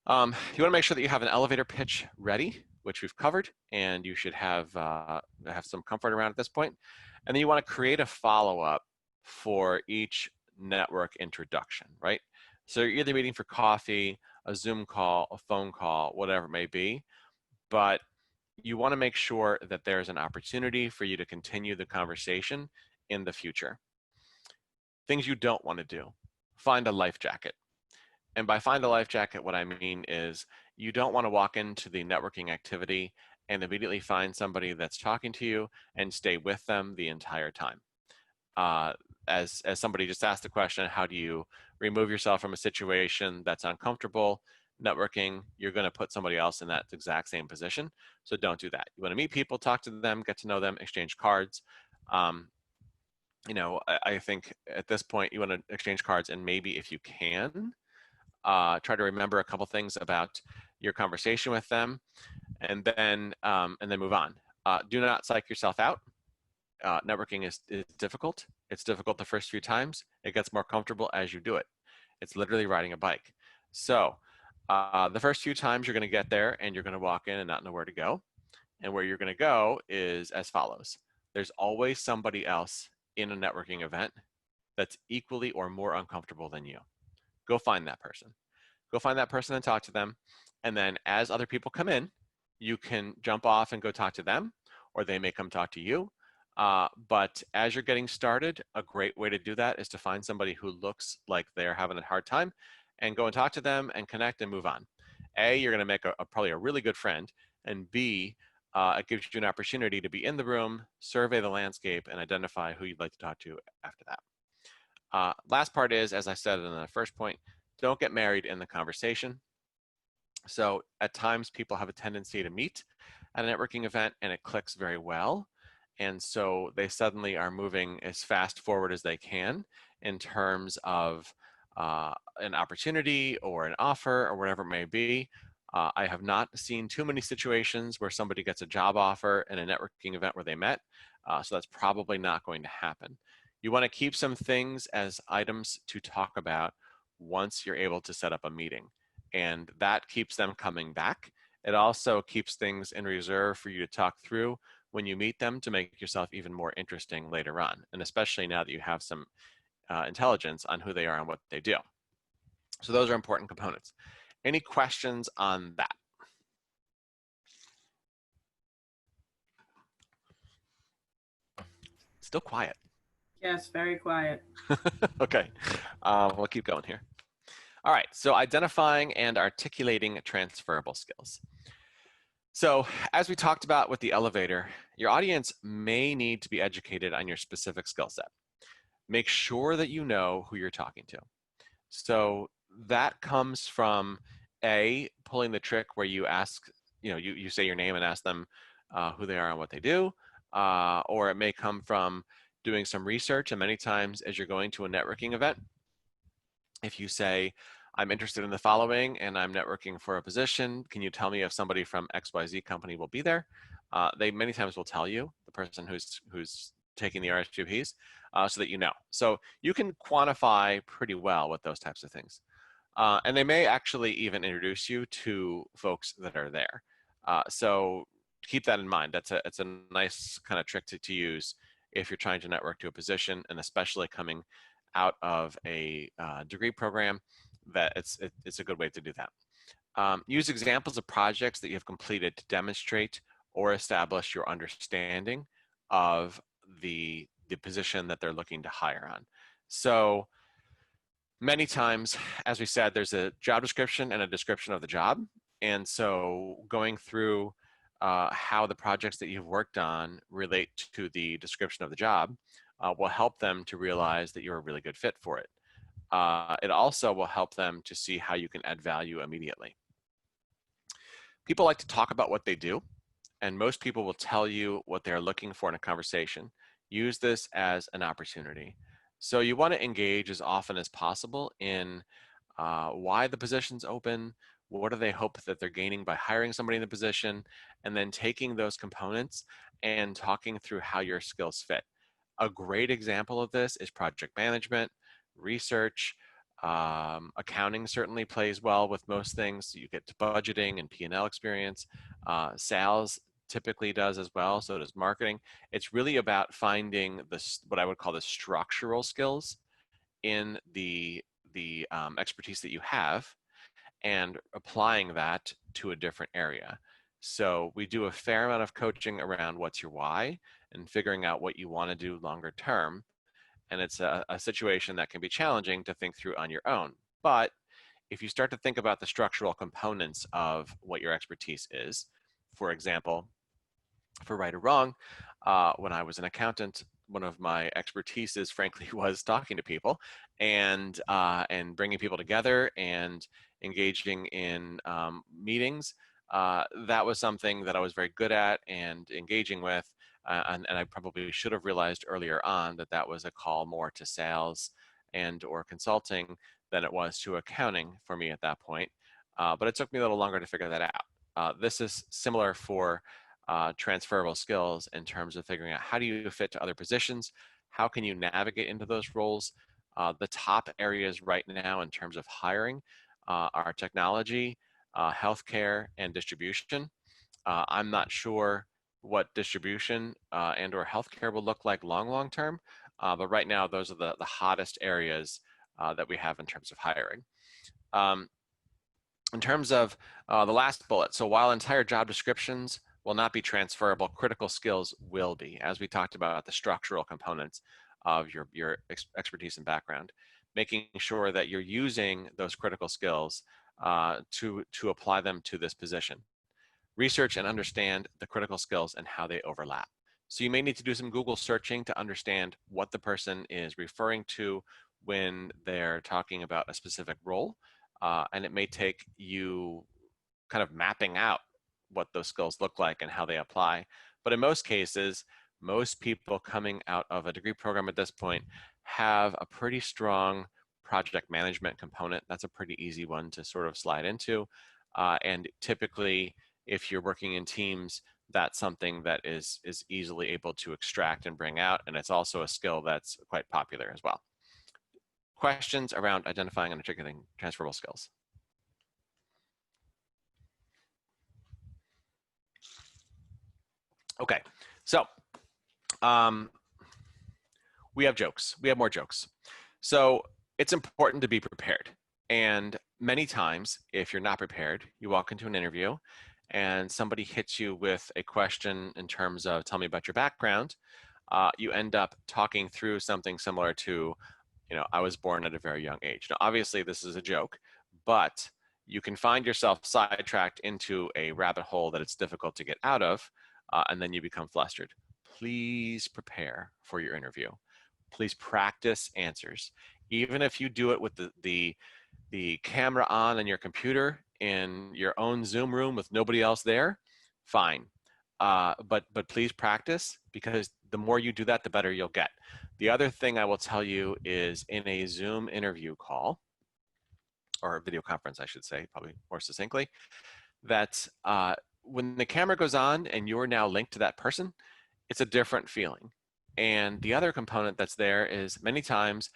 You want to make sure that you have an elevator pitch ready, which we've covered, and you should have some comfort around at this point. And then you want to create a follow-up for each network introduction, right? So you're either meeting for coffee, a Zoom call, a phone call, whatever it may be, but you want to make sure that there's an opportunity for you to continue the conversation in the future. Things you don't want to do. Find a life jacket. And by find a life jacket, what I mean is you don't want to walk into the networking activity and immediately find somebody that's talking to you and stay with them the entire time. Uh, as somebody just asked the question, how do you remove yourself from a situation that's uncomfortable? Networking, you're going to put somebody else in that exact same position. So don't do that. You want to meet people, talk to them, get to know them, exchange cards. Um, I think at this point you want to exchange cards, and maybe if you can, try to remember a couple things about your conversation with them, and then move on. Do not psych yourself out. Networking is difficult. It's difficult the first few times. It gets more comfortable as you do it. It's literally riding a bike. So the first few times you're going to get there and you're going to walk in and not know where to go. And where you're going to go is as follows. There's always somebody else in a networking event that's equally or more uncomfortable than you. Go find that person. Go find that person and talk to them. And then as other people come in, you can jump off and go talk to them, or they may come talk to you. But as you're getting started, a great way to do that is to find somebody who looks like they're having a hard time and go and talk to them and connect and move on. A, you're going to make probably a really good friend. And B, it gives you an opportunity to be in the room, survey the landscape, and identify who you'd like to talk to after that. Last part is, as I said in the first point, don't get married in the conversation. So at times people have a tendency to meet at a networking event and it clicks very well. And so they suddenly are moving as fast forward as they can in terms of an opportunity or an offer or whatever it may be. I have not seen too many situations where somebody gets a job offer in a networking event where they met. So that's probably not going to happen. You want to keep some things as items to talk about once you're able to set up a meeting. And that keeps them coming back. It also keeps things in reserve for you to talk through when you meet them to make yourself even more interesting later on. And especially now that you have some intelligence on who they are and what they do. So those are important components. Any questions on that? Still quiet. Yes, very quiet. Okay, we'll keep going here. All right, so identifying and articulating transferable skills. So as we talked about with the elevator, your audience may need to be educated on your specific skill set. Make sure that you know who you're talking to. So that comes from pulling the trick where you ask, you say your name and ask them who they are and what they do, or it may come from doing some research. And many times as you're going to a networking event, if you say, I'm interested in the following and I'm networking for a position, can you tell me if somebody from XYZ company will be there? They many times will tell you, the person who's taking the RSVPs, so that you know. So you can quantify pretty well with those types of things. And they may actually even introduce you to folks that are there. So keep that in mind. It's a nice kind of trick to use if you're trying to network to a position, and especially coming out of a degree program, that it's a good way to do that. Use examples of projects that you have completed to demonstrate or establish your understanding of the position that they're looking to hire on. So many times, as we said, there's a job description and a description of the job. And so going through how the projects that you've worked on relate to the description of the job will help them to realize that you're a really good fit for it. It also will help them to see how you can add value immediately. People like to talk about what they do, and most people will tell you what they're looking for in a conversation. Use this as an opportunity. So you want to engage as often as possible in why the position's open, what do they hope that they're gaining by hiring somebody in the position, and then taking those components and talking through how your skills fit. A great example of this is project management, research, accounting certainly plays well with most things. You get to budgeting and P&L experience. Sales typically does as well, so does marketing. It's really about finding what I would call the structural skills in the expertise that you have and applying that to a different area. So we do a fair amount of coaching around what's your why and figuring out what you want to do longer term. And it's a situation that can be challenging to think through on your own. But if you start to think about the structural components of what your expertise is, for example, for right or wrong, when I was an accountant, one of my expertises, frankly, was talking to people and bringing people together and engaging in meetings. That was something that I was very good at and engaging with, and I probably should have realized earlier on that that was a call more to sales and or consulting than it was to accounting for me at that point. But it took me a little longer to figure that out. This is similar for transferable skills in terms of figuring out how do you fit to other positions, how can you navigate into those roles. The top areas right now in terms of hiring are technology, healthcare, and distribution. I'm not sure what distribution and or healthcare will look like long term, but right now those are the hottest areas that we have in terms of hiring. In terms of the last bullet, so while entire job descriptions will not be transferable, critical skills will be, as we talked about the structural components of your expertise and background, making sure that you're using those critical skills to apply them to this position. Research and understand the critical skills and how they overlap. So you may need to do some Google searching to understand what the person is referring to when they're talking about a specific role. And it may take you kind of mapping out what those skills look like and how they apply. But in most cases, most people coming out of a degree program at this point have a pretty strong project management component. That's a pretty easy one to sort of slide into. And typically, if you're working in teams, that's something that is easily able to extract and bring out. And it's also a skill that's quite popular as well. Questions around identifying and articulating transferable skills? Okay, so we have jokes. We have more jokes. So it's important to be prepared. And many times, if you're not prepared, you walk into an interview and somebody hits you with a question in terms of, tell me about your background. You end up talking through something similar to, I was born at a very young age. Now, obviously, this is a joke, but you can find yourself sidetracked into a rabbit hole that it's difficult to get out of, and then you become flustered. Please prepare for your interview. Please practice answers. Even if you do it with the camera on your computer in your own Zoom room with nobody else there, fine. But please practice, because the more you do that, the better you'll get. The other thing I will tell you is in a Zoom interview call, or a video conference, I should say, probably more succinctly, that when the camera goes on and you're now linked to that person, it's a different feeling. And the other component that's there is many times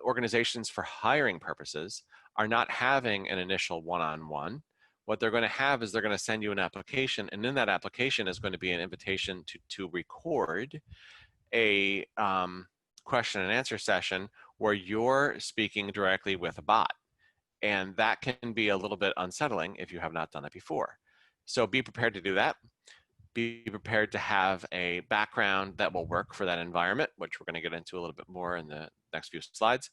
organizations for hiring purposes are not having an initial one-on-one. What they're going to have is they're going to send you an application, and in that application is going to be an invitation to record a question and answer session where you're speaking directly with a bot. And that can be a little bit unsettling if you have not done it before. So be prepared to do that. Be prepared to have a background that will work for that environment, which we're going to get into a little bit more in the next few slides.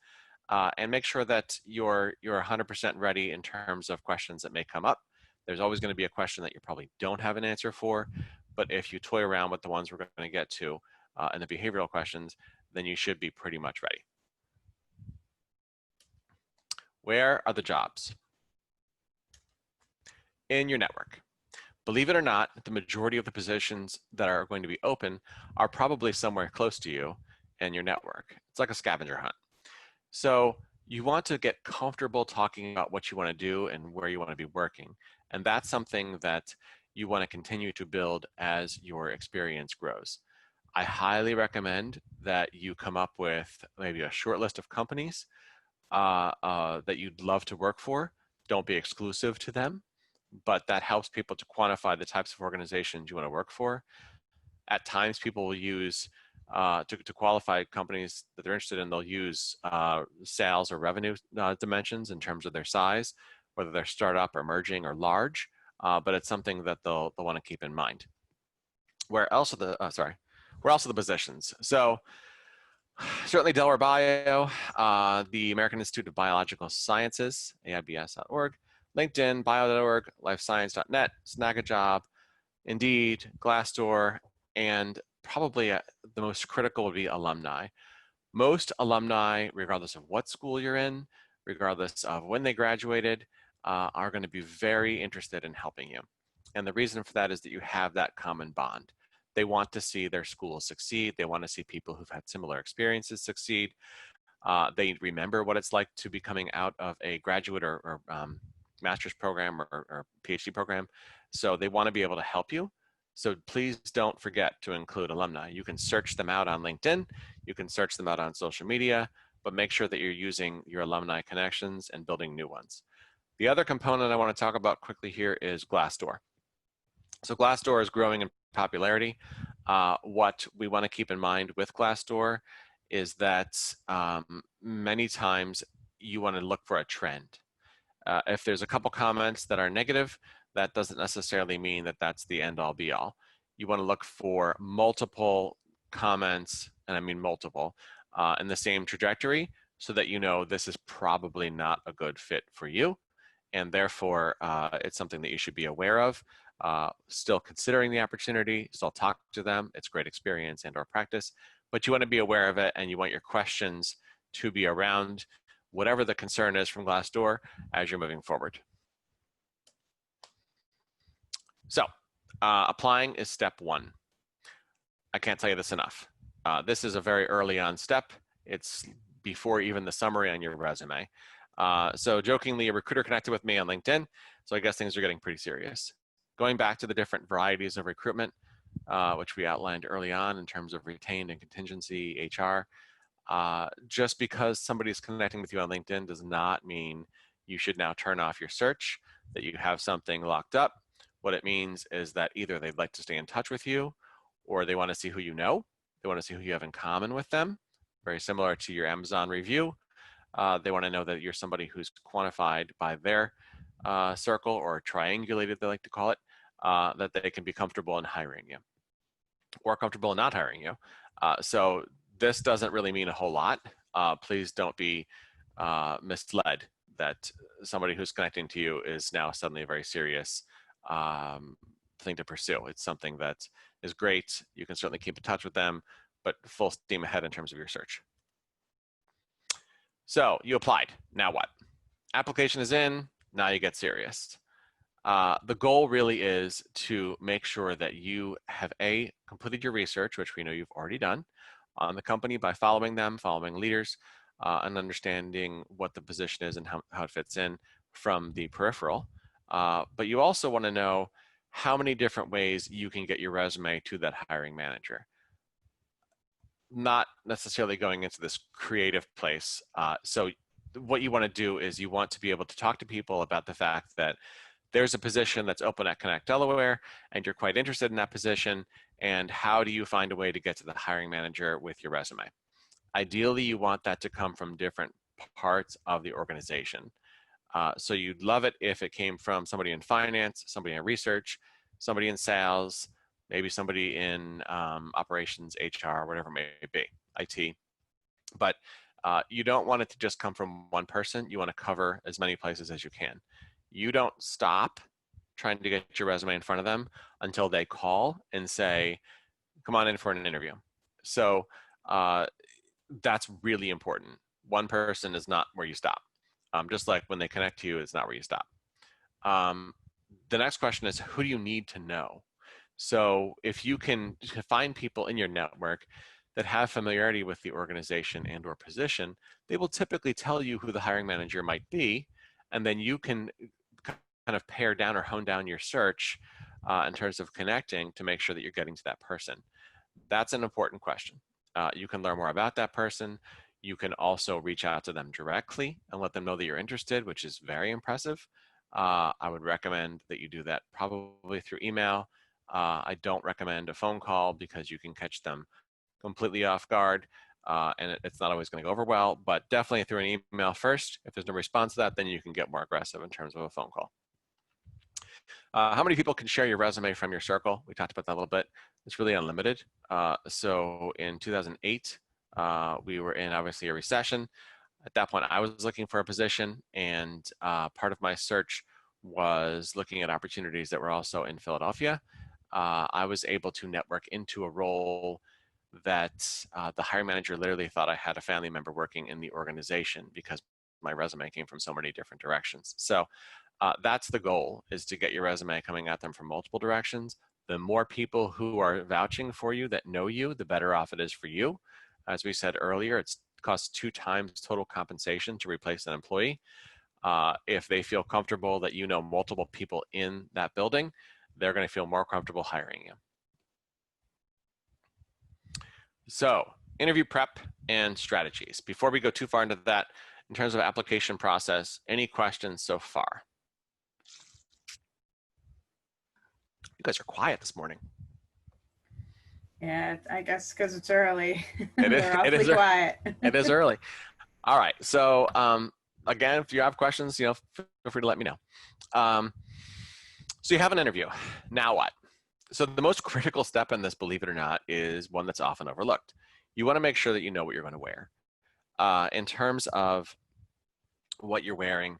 And make sure that you're 100% ready in terms of questions that may come up. There's always going to be a question that you probably don't have an answer for, but if you toy around with the ones we're going to get to and the behavioral questions, then you should be pretty much ready. Where are the jobs? In your network. Believe it or not, the majority of the positions that are going to be open are probably somewhere close to you in your network. It's like a scavenger hunt. So you want to get comfortable talking about what you want to do and where you want to be working. And that's something that you want to continue to build as your experience grows. I highly recommend that you come up with maybe a short list of companies that you'd love to work for. Don't be exclusive to them, but that helps people to quantify the types of organizations you want to work for. At times, people will use, to qualify companies that they're interested in, they'll use sales or revenue dimensions in terms of their size, whether they're startup or emerging or large, but it's something that they'll want to keep in mind. Where else are the, where else are the positions? So Certainly Delaware Bio, the American Institute of Biological Sciences, AIBS.org, LinkedIn, bio.org, lifescience.net, Snagajob, Indeed, Glassdoor, and probably the most critical would be alumni. Most alumni, regardless of what school you're in, regardless of when they graduated, are going to be very interested in helping you. And the reason for that is that you have that common bond. They want to see their school succeed. They want to see people who've had similar experiences succeed. They remember what it's like to be coming out of a graduate or master's program or PhD program. So they want to be able to help you. So please don't forget to include alumni. You can search them out on LinkedIn. You can search them out on social media, but make sure that you're using your alumni connections and building new ones. The other component I want to talk about quickly here is Glassdoor. So Glassdoor is growing in popularity. What we want to keep in mind with Glassdoor is that many times you want to look for a trend. If there's a couple comments that are negative, that doesn't necessarily mean that that's the end all be all. You want to look for multiple comments, and I mean multiple, in the same trajectory so that you know this is probably not a good fit for you. And therefore, it's something that you should be aware of. Still considering the opportunity, still talk to them. It's great experience and or practice, but you want to be aware of it and you want your questions to be around whatever the concern is from Glassdoor as you're moving forward. So applying is step one. I can't tell you this enough. This is a very early on step. It's before even the summary on your resume. So jokingly, a recruiter connected with me on LinkedIn, so I guess things are getting pretty serious. Going back to the different varieties of recruitment, which we outlined early on in terms of retained and contingency HR, just because somebody's connecting with you on LinkedIn does not mean you should now turn off your search, that you have something locked up. What it means is that either they'd like to stay in touch with you, or they want to see who you know. They want to see who you have in common with them, very similar to your Amazon review. They want to know that you're somebody who's quantified by their circle, or triangulated, they like to call it, that they can be comfortable in hiring you or comfortable in not hiring you. So this doesn't really mean a whole lot. Please don't be misled that somebody who's connecting to you is now suddenly a very serious thing to pursue. It's something that is great. You can certainly keep in touch with them, but full steam ahead in terms of your search. So you applied. Now what? Application is in. Now you get serious. The goal really is to make sure that you have completed your research, which we know you've already done, on the company by following them, following leaders, and understanding what the position is and how it fits in from the peripheral. But you also want to know how many different ways you can get your resume to that hiring manager. Not necessarily going into this creative place. So what you want to do is you want to be able to talk to people about the fact that there's a position that's open at Connect Delaware, and you're quite interested in that position, and how do you find a way to get to the hiring manager with your resume? Ideally, you want that to come from different parts of the organization. So you'd love it if it came from somebody in finance, somebody in research, somebody in sales, maybe somebody in operations, HR, whatever it may be, IT. But you don't want it to just come from one person. You want to cover as many places as you can. You don't stop trying to get your resume in front of them until they call and say, come on in for an interview. So that's really important. One person is not where you stop. Just like when they connect to you, it's not where you stop. The next question is, who do you need to know? So if you can find people in your network that have familiarity with the organization and or position, they will typically tell you who the hiring manager might be, and then you can kind of pare down or hone down your search in terms of connecting to make sure that you're getting to that person. That's an important question. You can learn more about that person. You can also reach out to them directly and let them know that you're interested, which is very impressive. I would recommend that you do that probably through email. I don't recommend a phone call because you can catch them completely off guard, and it's not always going to go over well, but definitely through an email first. If there's no response to that, then you can get more aggressive in terms of a phone call. How many people can share your resume from your circle? We talked about that a little bit. It's really unlimited. So in 2008, We were in obviously a recession. At that point, I was looking for a position, and part of my search was looking at opportunities that were also in Philadelphia. I was able to network into a role that the hiring manager literally thought I had a family member working in the organization because my resume came from so many different directions. So that's the goal, is to get your resume coming at them from multiple directions. The more people who are vouching for you that know you, the better off it is for you. As we said earlier, it costs 2 times total compensation to replace an employee. If they feel comfortable that you know multiple people in that building, they're going to feel more comfortable hiring you. So, interview prep and strategies. Before we go too far into that, in terms of application process, any questions so far? You guys are quiet this morning. Yeah, I guess because it's early. It is, They're awfully quiet. it is early. All right. So again, if you have questions, feel free to let me know. So you have an interview. Now what? So the most critical step in this, believe it or not, is one that's often overlooked. You want to make sure that you know what you're going to wear. In terms of what you're wearing,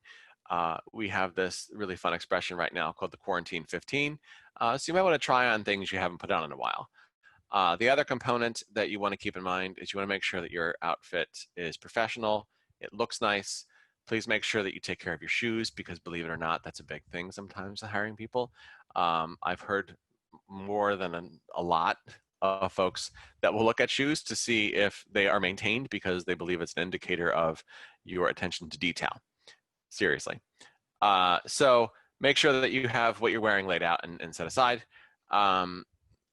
we have this really fun expression right now called the quarantine 15. So you might want to try on things you haven't put on in a while. The other component that you want to keep in mind is you want to make sure that your outfit is professional, it looks nice. Please make sure that you take care of your shoes, because believe it or not, that's a big thing sometimes hiring people. I've heard more than a lot of folks that will look at shoes to see if they are maintained, because they believe it's an indicator of your attention to detail. Seriously. So make sure that you have what you're wearing laid out and set aside. And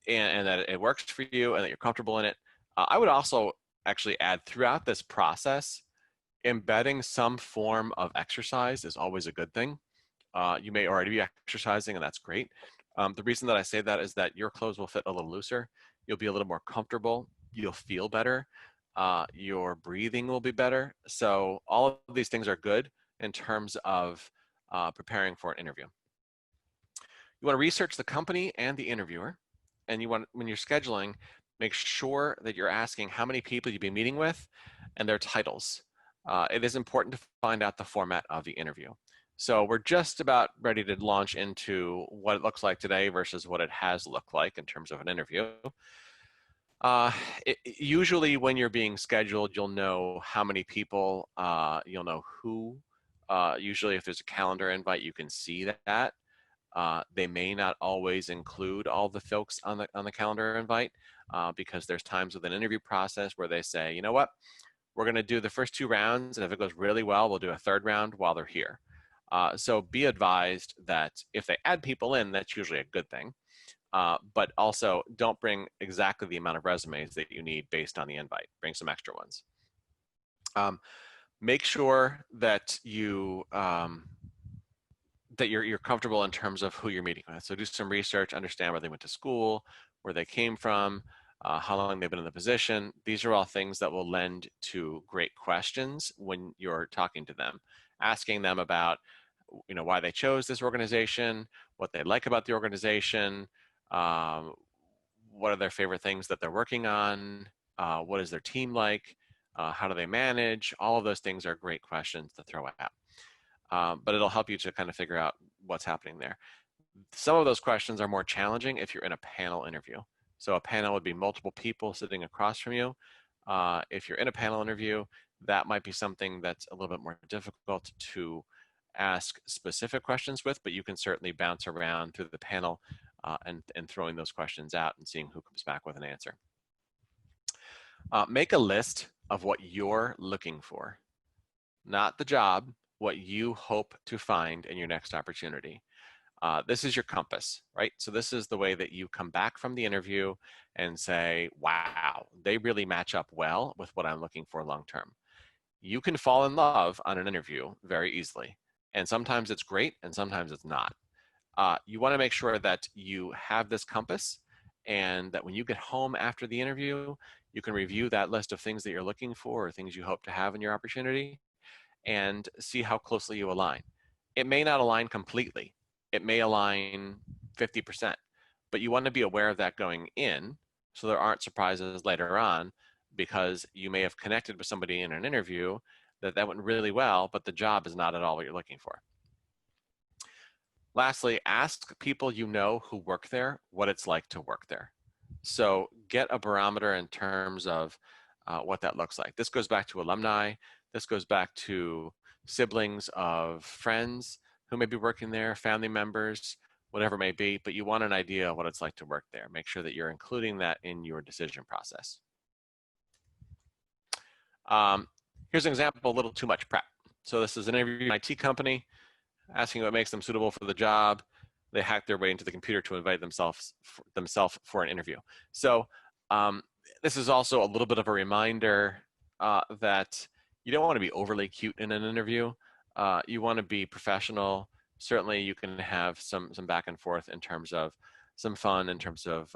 that it works for you and that you're comfortable in it. I would also actually add, throughout this process, embedding some form of exercise is always a good thing. You may already be exercising, and that's great. The reason that I say that is that your clothes will fit a little looser. You'll be a little more comfortable. You'll feel better. Your breathing will be better. So all of these things are good in terms of preparing for an interview. You want to research the company and the interviewer. And you want, when you're scheduling, make sure that you're asking how many people you'll be meeting with and their titles. It is important to find out the format of the interview. So we're just about ready to launch into what it looks like today versus what it has looked like in terms of an interview. Usually when you're being scheduled, you'll know how many people, you'll know who. Usually if there's a calendar invite, you can see that. They may not always include all the folks on the calendar invite, because there's times with an interview process where they say, you know what, we're going to do the first 2 rounds, and if it goes really well, we'll do a 3rd round while they're here. So be advised that if they add people in, that's usually a good thing. But also don't bring exactly the amount of resumes that you need based on the invite. Bring some extra ones. Make sure that you're comfortable in terms of who you're meeting with. So do some research, understand where they went to school, where they came from, how long they've been in the position. These are all things that will lend to great questions when you're talking to them, asking them about, why they chose this organization, what they like about the organization, what are their favorite things that they're working on, what is their team like, how do they manage. All of those things are great questions to throw out. But it'll help you to kind of figure out what's happening there. Some of those questions are more challenging if you're in a panel interview. So a panel would be multiple people sitting across from you. If you're in a panel interview, that might be something that's a little bit more difficult to ask specific questions with, but you can certainly bounce around through the panel and throwing those questions out and seeing who comes back with an answer. Make a list of what you're looking for, not the job, what you hope to find in your next opportunity. This is your compass, right? So this is the way that you come back from the interview and say, wow, they really match up well with what I'm looking for long-term. You can fall in love on an interview very easily. And sometimes it's great and sometimes it's not. You want to make sure that you have this compass, and that when you get home after the interview, you can review that list of things that you're looking for or things you hope to have in your opportunity and see how closely you align. It may not align completely. It may align 50%, but you want to be aware of that going in so there aren't surprises later on because you may have connected with somebody in an interview that went really well, but the job is not at all what you're looking for. Lastly, ask people you know who work there what it's like to work there. So get a barometer in terms of what that looks like. This goes back to alumni. This goes back to siblings of friends who may be working there, family members, whatever it may be, but you want an idea of what it's like to work there. Make sure that you're including that in your decision process. Here's an example, a little too much prep. So this is an interview in an IT company, asking what makes them suitable for the job. They hack their way into the computer to invite themselves for an interview. So this is also a little bit of a reminder that you don't want to be overly cute in an interview. You want to be professional. Certainly you can have some back and forth in terms of some fun, in terms of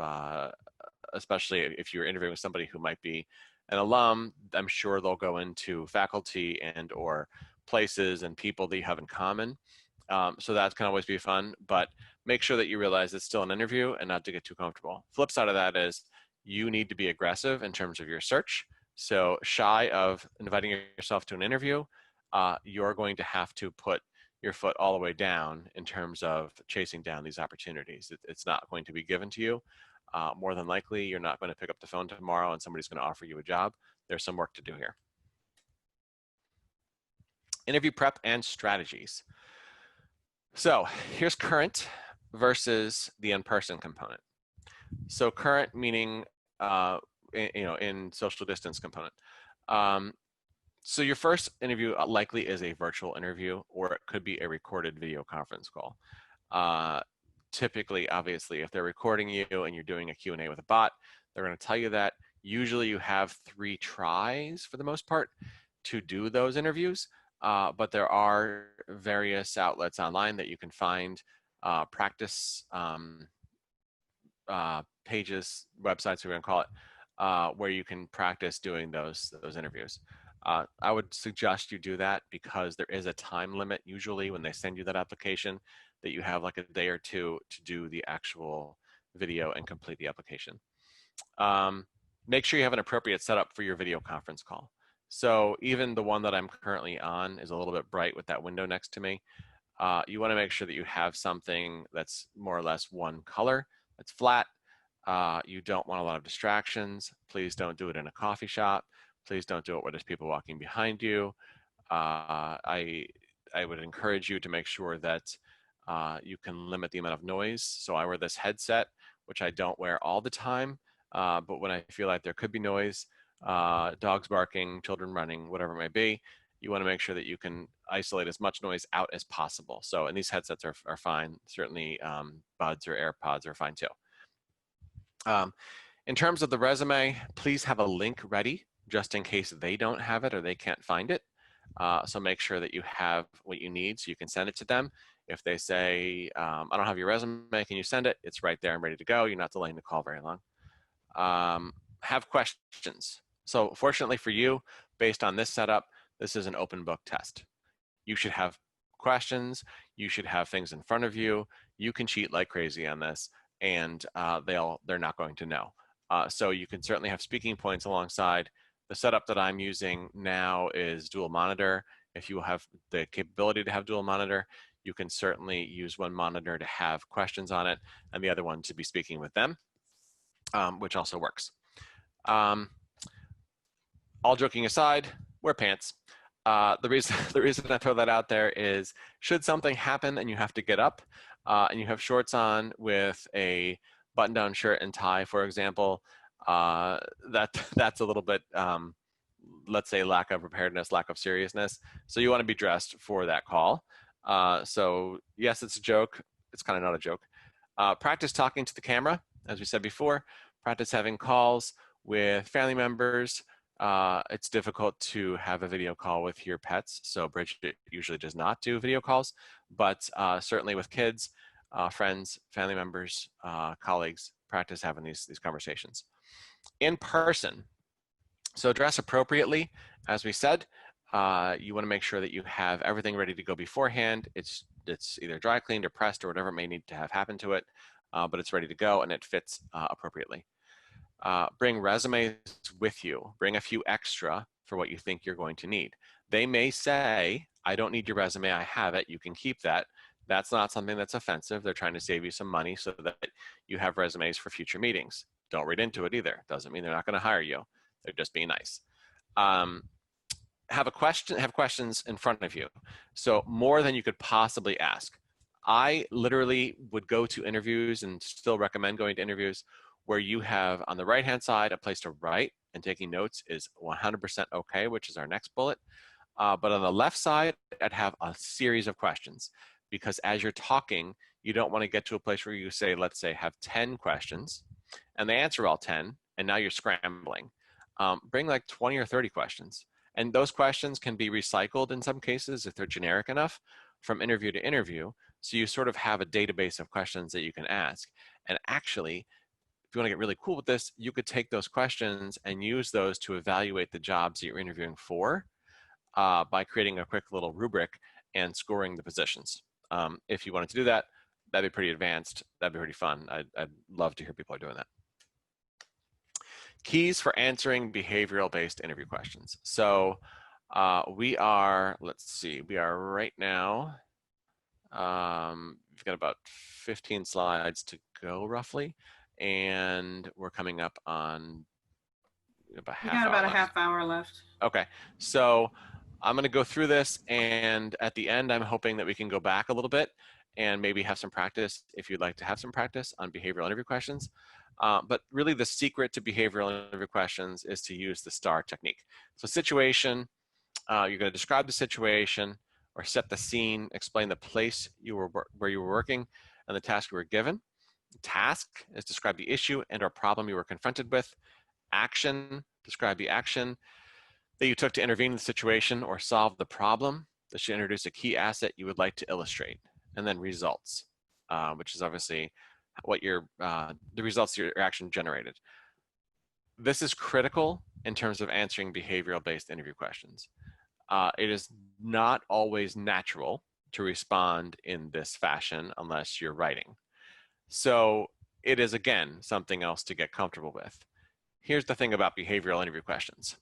especially if you're interviewing with somebody who might be an alum. I'm sure they'll go into faculty and or places and people that you have in common. So that can always be fun, but make sure that you realize it's still an interview and not to get too comfortable. Flip side of that is you need to be aggressive in terms of your search. So shy of inviting yourself to an interview, you're going to have to put your foot all the way down in terms of chasing down these opportunities. It's not going to be given to you. More than likely, you're not going to pick up the phone tomorrow and somebody's going to offer you a job. There's some work to do here. Interview prep and strategies. So here's current versus the in-person component. So current meaning, in social distance component. So your first interview likely is a virtual interview, or it could be a recorded video conference call. Typically, obviously, if they're recording you and you're doing a Q&A with a bot, they're going to tell you that. Usually you have 3 tries for the most part to do those interviews, but there are various outlets online that you can find practice pages, websites, we're going to call it, where you can practice doing those interviews. I would suggest you do that because there is a time limit usually when they send you that application, that you have like a day or two to do the actual video and complete the application. Make sure you have an appropriate setup for your video conference call. So even the one that I'm currently on is a little bit bright with that window next to me. You want to make sure that you have something that's more or less one color, that's flat. You don't want a lot of distractions. Please don't do it in a coffee shop. Please don't do it where there's people walking behind you. I would encourage you to make sure that you can limit the amount of noise. So I wear this headset, which I don't wear all the time, but when I feel like there could be noise, dogs barking, children running, whatever it may be, you want to make sure that you can isolate as much noise out as possible. So, and these headsets are fine. Certainly Buds or AirPods are fine too. In terms of the resume, please have a link ready just in case they don't have it or they can't find it. So make sure that you have what you need so you can send it to them. If they say, I don't have your resume, can you send it? It's right there and ready to go. You're not delaying the call very long. Have questions. So fortunately for you, based on this setup, this is an open book test. You should have questions. You should have things in front of you. You can cheat like crazy on this, and they're not going to know. So you can certainly have speaking points alongside. The setup that I'm using now is dual monitor. If you have the capability to have dual monitor, you can certainly use one monitor to have questions on it and the other one to be speaking with them, which also works. All joking aside, wear pants. The reason I throw that out there is should something happen and you have to get up and you have shorts on with a button-down shirt and tie, for example, that's a little bit, let's say, lack of preparedness, lack of seriousness. So you want to be dressed for that call. So yes, it's a joke. It's kind of not a joke. Practice talking to the camera, as we said before. Practice having calls with family members. It's difficult to have a video call with your pets, so Bridget usually does not do video calls, but certainly with kids, friends, family members, colleagues, practice having these conversations. In person, so dress appropriately, as we said. You want to make sure that you have everything ready to go beforehand. It's either dry cleaned or pressed or whatever may need to have happen to it, but it's ready to go and it fits appropriately. bring resumes with you. Bring a few extra for what you think you're going to need. They may say, I don't need your resume, I have it, you can keep that. That's not something that's offensive. They're trying to save you some money so that you have resumes for future meetings. Don't read into it either. Doesn't mean they're not going to hire you. They're just being nice. Have questions in front of you. So more than you could possibly ask. I literally would go to interviews and still recommend going to interviews where you have on the right-hand side a place to write, and taking notes is 100% okay, which is our next bullet. But on the left side, I'd have a series of questions, because as you're talking, you don't want to get to a place where you say, let's say, have 10 questions, and they answer all 10, and now you're scrambling. Bring like 20 or 30 questions. And those questions can be recycled in some cases if they're generic enough from interview to interview. So you sort of have a database of questions that you can ask. And actually, if you want to get really cool with this, you could take those questions and use those to evaluate the jobs that you're interviewing for by creating a quick little rubric and scoring the positions. If you wanted to do that, that'd be pretty advanced. That'd be pretty fun. I'd love to hear people are doing that. Keys for answering behavioral-based interview questions. So we are, let's see, we are right now, we've got about 15 slides to go roughly, and we're coming up on about We half got hour about a left. half hour left. Okay, so I'm going to go through this, and at the end, I'm hoping that we can go back a little bit and maybe have some practice if you'd like to have some practice on behavioral interview questions. But really the secret to behavioral interview questions is to use the STAR technique. So situation, you're going to describe the situation or set the scene, explain the place where you were working and the task you were given. Task is describe the issue and or problem you were confronted with. Action, describe the action that you took to intervene in the situation or solve the problem. That should introduce a key asset you would like to illustrate. And then results, which is obviously what the results your action generated. This is critical in terms of answering behavioral-based interview questions. It is not always natural to respond in this fashion unless you're writing. So it is, again, something else to get comfortable with. Here's the thing about behavioral interview questions.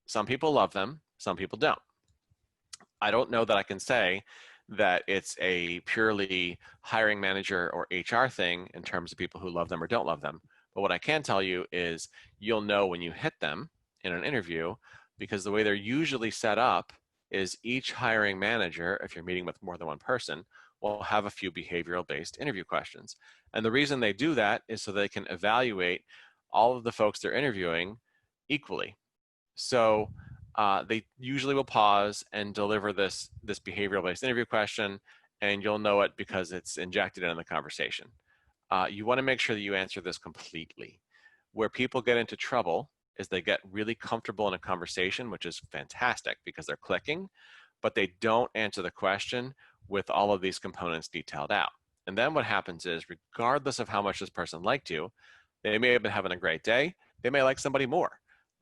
Some people love them, some people don't. I don't know that I can say that it's a purely hiring manager or HR thing in terms of people who love them or don't love them. But what I can tell you is you'll know when you hit them in an interview, because the way they're usually set up is each hiring manager, if you're meeting with more than one person, will have a few behavioral-based interview questions. And the reason they do that is so they can evaluate all of the folks they're interviewing equally. So they usually will pause and deliver this behavioral-based interview question, and you'll know it because it's injected in the conversation. You want to make sure that you answer this completely. Where people get into trouble is they get really comfortable in a conversation, which is fantastic because they're clicking, but they don't answer the question with all of these components detailed out. And then what happens is, regardless of how much this person liked you, they may have been having a great day, they may like somebody more.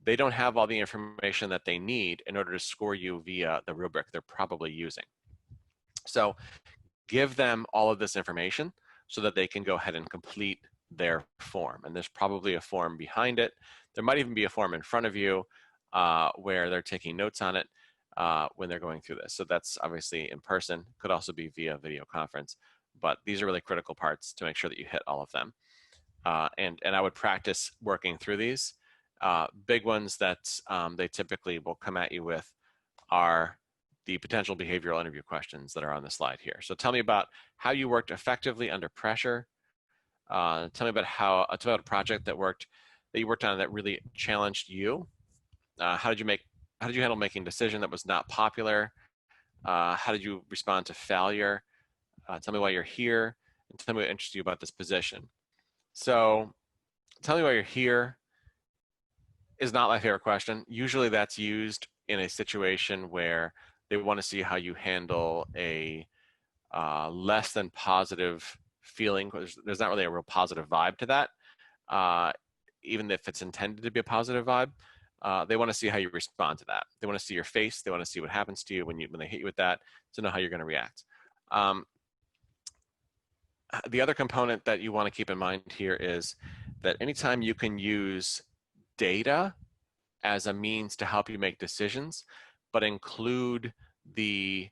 They don't have all the information that they need in order to score you via the rubric they're probably using. So give them all of this information so that they can go ahead and complete their form. And there's probably a form behind it. There might even be a form in front of you where they're taking notes on it when they're going through this. So that's obviously in person, could also be via video conference, but these are really critical parts to make sure that you hit all of them. And I would practice working through these. Big ones that they typically will come at you with are the potential behavioral interview questions that are on the slide here. So tell me about how you worked effectively under pressure. Tell me about tell me about a project that you worked on that really challenged you. How did you handle making a decision that was not popular? How did you respond to failure? Tell me why you're here, and tell me what interests you about this position. So tell me why you're here is not my favorite question. Usually that's used in a situation where they want to see how you handle a less than positive feeling. There's not really a real positive vibe to that, even if it's intended to be a positive vibe. They want to see how you respond to that. They want to see your face. They want to see what happens to you when they hit you with that, to know how you're going to react. The other component that you want to keep in mind here is that anytime you can use data as a means to help you make decisions, but include the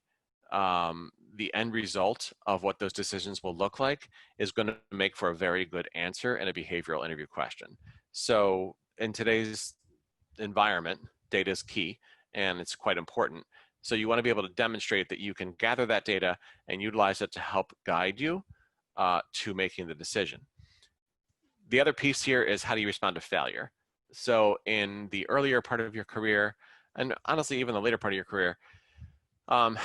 the end result of what those decisions will look like is going to make for a very good answer in a behavioral interview question. So in today's environment, data is key and it's quite important. So you want to be able to demonstrate that you can gather that data and utilize it to help guide you to making the decision. The other piece here is how do you respond to failure? So in the earlier part of your career, and honestly, even the later part of your career, um,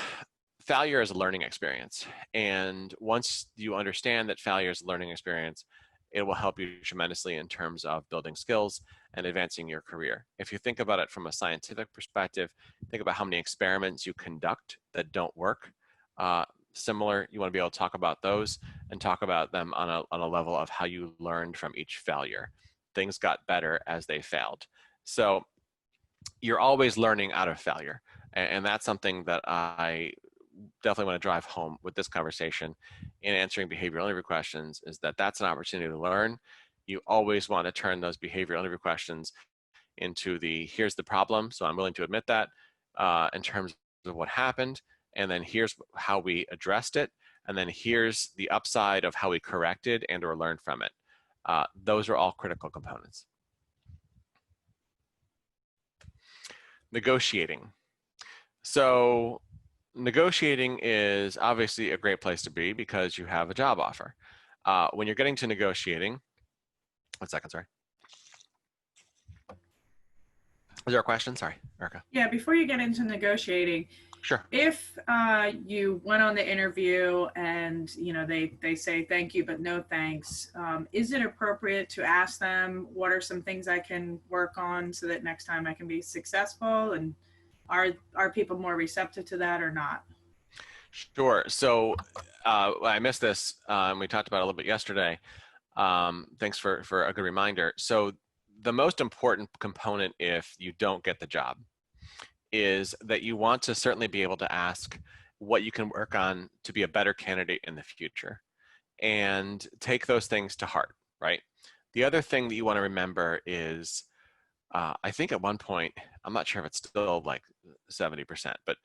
failure is a learning experience. And once you understand that failure is a learning experience, it will help you tremendously in terms of building skills and advancing your career. If you think about it from a scientific perspective, think about how many experiments you conduct that don't work. Similar, you want to be able to talk about those and talk about them on a level of how you learned from each failure. Things got better as they failed. So you're always learning out of failure. And that's something that I definitely want to drive home with this conversation in answering behavioral interview questions, is that that's an opportunity to learn. You always want to turn those behavioral interview questions into the here's the problem, so I'm willing to admit that in terms of what happened, and then here's how we addressed it, and then here's the upside of how we corrected and or learned from it. Those are all critical components. Negotiating. So negotiating is obviously a great place to be because you have a job offer. When you're getting to negotiating, 1 second, sorry. Is there a question? Sorry, Erica. Yeah, before you get into negotiating, Sure. if you went on the interview and they say thank you but no thanks, is it appropriate to ask them what are some things I can work on so that next time I can be successful? And are people more receptive to that or not? Sure. So I missed this. We talked about it a little bit yesterday. Thanks for a good reminder. So the most important component if you don't get the job is that you want to certainly be able to ask what you can work on to be a better candidate in the future and take those things to heart, right? The other thing that you want to remember is I think at one point, I'm not sure if it's still like 70%, but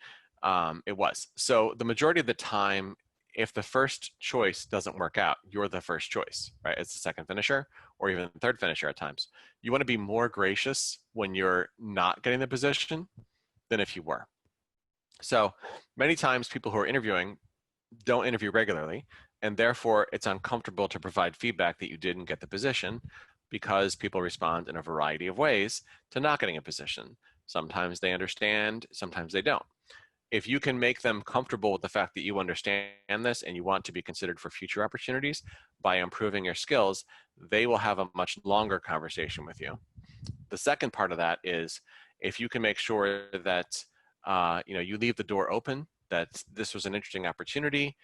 it was. So the majority of the time, if the first choice doesn't work out, you're the first choice, right? It's the second finisher or even the third finisher at times. You want to be more gracious when you're not getting the position than if you were. So many times people who are interviewing don't interview regularly, and therefore it's uncomfortable to provide feedback that you didn't get the position because people respond in a variety of ways to not getting a position. Sometimes they understand, sometimes they don't. If you can make them comfortable with the fact that you understand this and you want to be considered for future opportunities by improving your skills, they will have a much longer conversation with you. The second part of that is if you can make sure that you leave the door open, that this was an interesting opportunity.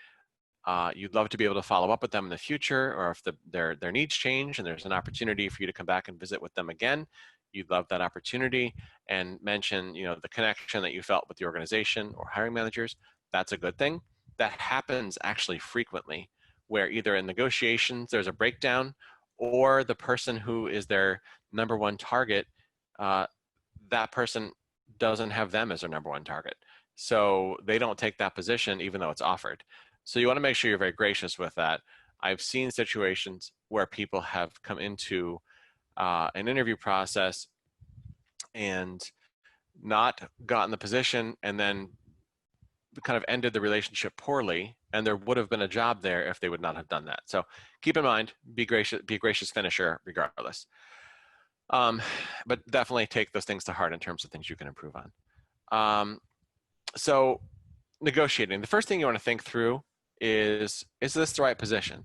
You'd love to be able to follow up with them in the future, or if their needs change and there's an opportunity for you to come back and visit with them again, you'd love that opportunity, and mention the connection that you felt with the organization or hiring managers. That's a good thing. That happens actually frequently, where either in negotiations there's a breakdown, or the person who is their number one target, that person doesn't have them as their number one target. So they don't take that position even though it's offered. So you want to make sure you're very gracious with that. I've seen situations where people have come into an interview process and not gotten the position and then kind of ended the relationship poorly, and there would have been a job there if they would not have done that. So keep in mind, be a gracious finisher regardless. But definitely take those things to heart in terms of things you can improve on. So negotiating, the first thing you want to think through is this the right position?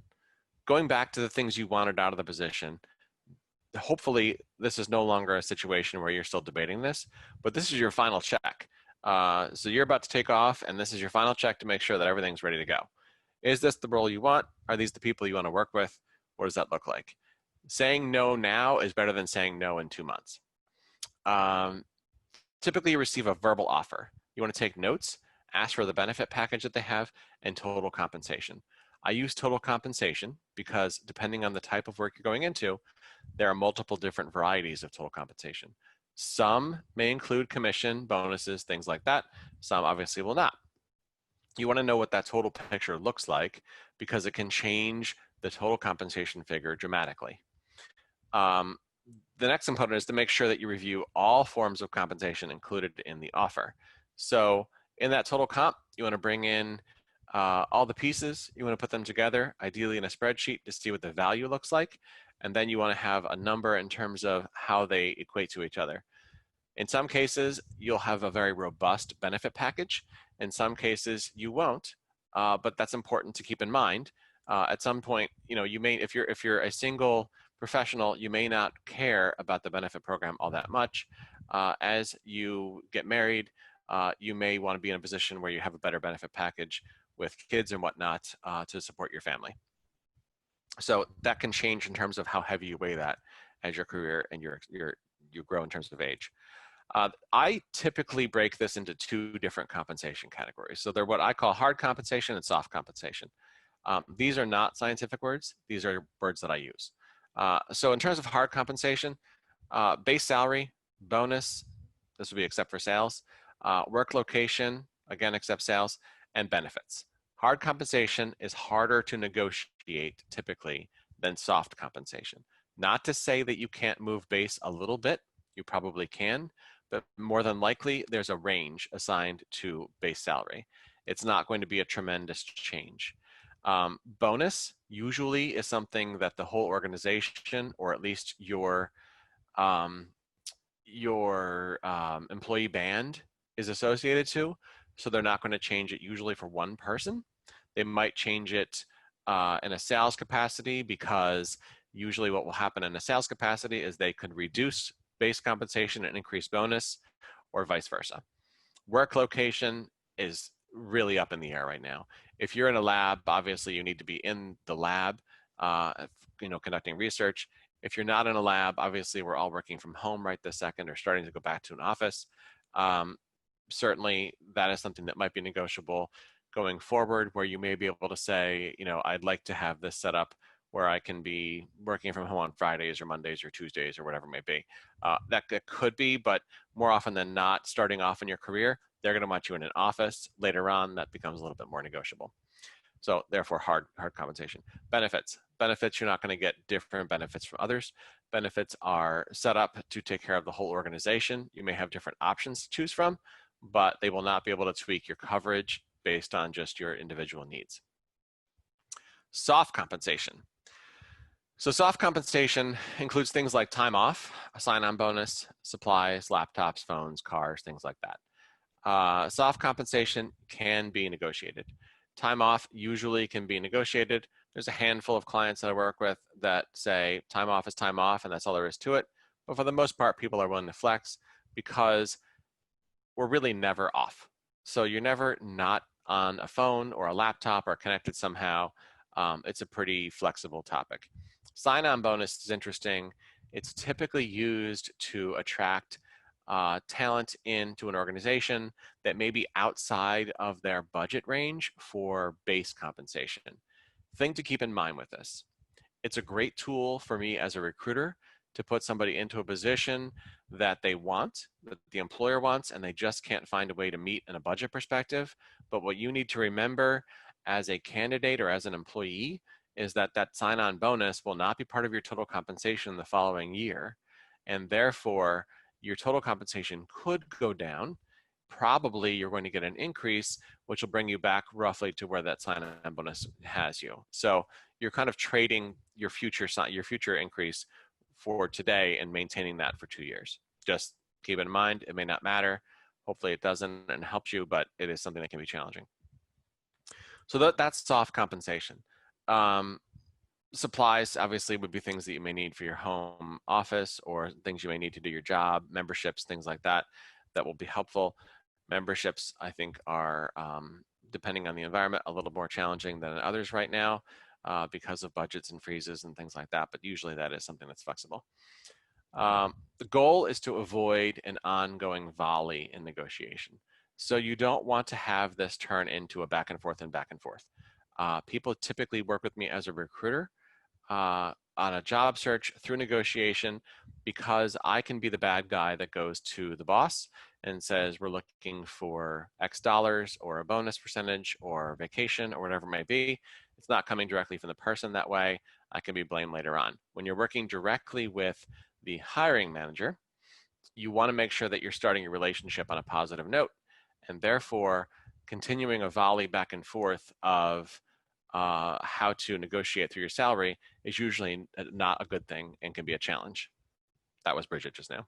Going back to the things you wanted out of the position, hopefully this is no longer a situation where you're still debating this, but this is your final check. So you're about to take off, and this is your final check to make sure that everything's ready to go. Is this the role you want? Are these the people you want to work with? What does that look like? Saying no now is better than saying no in 2 months. Typically, you receive a verbal offer. You want to take notes, ask for the benefit package that they have, and total compensation. I use total compensation because depending on the type of work you're going into, there are multiple different varieties of total compensation. Some may include commission, bonuses, things like that. Some obviously will not. You want to know what that total picture looks like because it can change the total compensation figure dramatically. Um, the next component is to make sure that you review all forms of compensation included in the offer. So in that total comp, you want to bring in all the pieces. You want to put them together, ideally in a spreadsheet to see what the value looks like. And then you want to have a number in terms of how they equate to each other. In some cases, you'll have a very robust benefit package. In some cases, you won't, but that's important to keep in mind. At some point, you may, if you're a single professional, you may not care about the benefit program all that much. As you get married, you may want to be in a position where you have a better benefit package with kids and whatnot to support your family. So that can change in terms of how heavy you weigh that as your career and you grow in terms of age. I typically break this into two different compensation categories. So they're what I call hard compensation and soft compensation. These are not scientific words. These are words that I use. So in terms of hard compensation, base salary, bonus, this would be except for sales, work location, again, except sales, and benefits. Hard compensation is harder to negotiate typically than soft compensation. Not to say that you can't move base a little bit, you probably can, but more than likely there's a range assigned to base salary. It's not going to be a tremendous change. Bonus usually is something that the whole organization, or at least your employee band is associated to, so they're not going to change it usually for one person. They might change it in a sales capacity, because usually what will happen in a sales capacity is they could reduce base compensation and increase bonus, or vice versa. Work location is really up in the air right now. If you're in a lab, obviously you need to be in the lab, conducting research. If you're not in a lab, obviously we're all working from home right this second or starting to go back to an office. Certainly that is something that might be negotiable going forward, where you may be able to say, I'd like to have this set up where I can be working from home on Fridays or Mondays or Tuesdays or whatever it may be. That could be, but more often than not, starting off in your career, they're going to want you in an office. Later on, that becomes a little bit more negotiable. So therefore, hard compensation. Benefits, you're not going to get different benefits from others. Benefits are set up to take care of the whole organization. You may have different options to choose from, but they will not be able to tweak your coverage based on just your individual needs. Soft compensation. So soft compensation includes things like time off, a sign-on bonus, supplies, laptops, phones, cars, things like that. Soft compensation can be negotiated. Time off usually can be negotiated. There's a handful of clients that I work with that say time off is time off and that's all there is to it. But for the most part, people are willing to flex because we're really never off. So you're never not on a phone or a laptop or connected somehow. It's a pretty flexible topic. Sign-on bonus is interesting. It's typically used to attract talent into an organization that may be outside of their budget range for base compensation. Thing to keep in mind with this: it's a great tool for me as a recruiter to put somebody into a position that they want, that the employer wants, and they just can't find a way to meet in a budget perspective. But what you need to remember as a candidate or as an employee is that that sign-on bonus will not be part of your total compensation the following year. And therefore, your total compensation could go down. Probably you're going to get an increase, which will bring you back roughly to where that sign-on bonus has you. So you're kind of trading your future increase for today and maintaining that for 2 years. Just keep it in mind. It may not matter. Hopefully it doesn't and helps you, but it is something that can be challenging. So that's soft compensation. Supplies obviously would be things that you may need for your home office or things you may need to do your job, memberships, things like that, that will be helpful. Memberships, I think, are, depending on the environment, a little more challenging than others right now because of budgets and freezes and things like that, but usually that is something that's flexible. The goal is to avoid an ongoing volley in negotiation. So you don't want to have this turn into a back and forth and back and forth. People typically work with me as a recruiter on a job search through negotiation because I can be the bad guy that goes to the boss and says, we're looking for X dollars or a bonus percentage or vacation or whatever it may be. It's not coming directly from the person that way. I can be blamed later on. When you're working directly with the hiring manager, you want to make sure that you're starting your relationship on a positive note, and therefore continuing a volley back and forth of how to negotiate through your salary is usually not a good thing and can be a challenge. That was Bridget just now.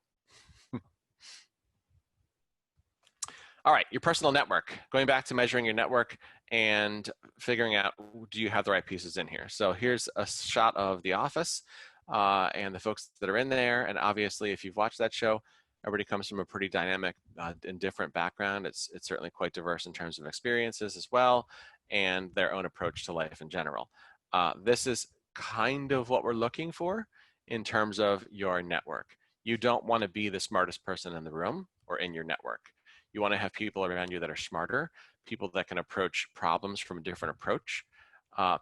All right, your personal network. Going back to measuring your network and figuring out, do you have the right pieces in here? So here's a shot of The Office and the folks that are in there. And obviously, if you've watched that show, everybody comes from a pretty dynamic and different background. It's certainly quite diverse in terms of experiences as well, and their own approach to life in general. This is kind of what we're looking for in terms of your network. You don't want to be the smartest person in the room or in your network. You want to have people around you that are smarter, people that can approach problems from a different approach,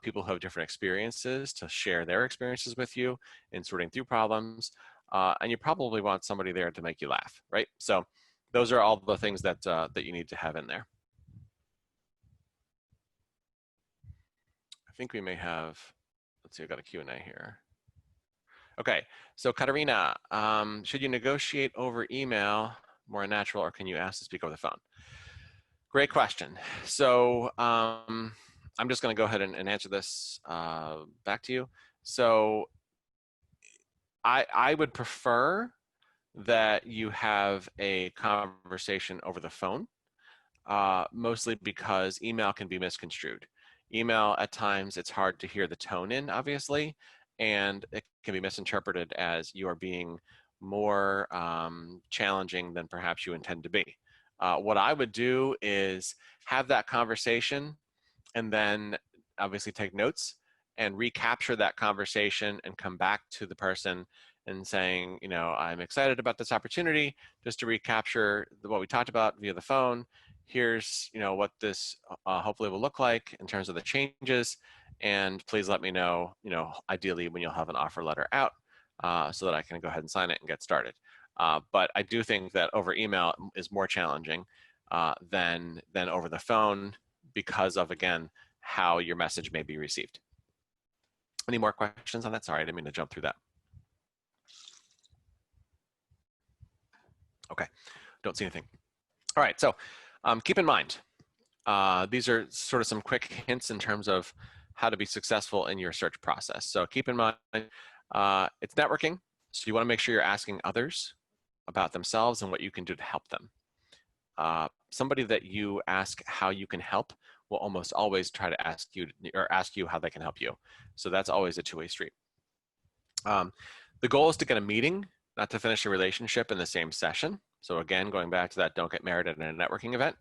people who have different experiences to share their experiences with you in sorting through problems. And you probably want somebody there to make you laugh, right? So those are all the things that, that you need to have in there. I think we may have, let's see, I've got a Q&A here. Okay, so Katarina, should you negotiate over email more natural, or can you ask to speak over the phone? Great question. So I'm just going to go ahead and answer this back to you. So I would prefer that you have a conversation over the phone, mostly because email can be misconstrued. Email, at times, it's hard to hear the tone in, obviously, and it can be misinterpreted as you are being more challenging than perhaps you intend to be. What I would do is have that conversation and then obviously take notes and recapture that conversation and come back to the person and saying, you know, I'm excited about this opportunity, just to recapture what we talked about via the phone. Here's, you know, what this hopefully will look like in terms of the changes. And please let me know, you know, ideally when you'll have an offer letter out so that I can go ahead and sign it and get started. But I do think that over email is more challenging than over the phone because of, again, how your message may be received. Any more questions on that? Sorry, I didn't mean to jump through that. Okay, don't see anything. All right, so keep in mind, these are sort of some quick hints in terms of how to be successful in your search process. So keep in mind, it's networking. So you want to make sure you're asking others about themselves and what you can do to help them. Somebody that you ask how you can help will almost always try to ask you how they can help you. So that's always a two-way street. The goal is to get a meeting, not to finish a relationship in the same session. So again, going back to that, don't get married at a networking event.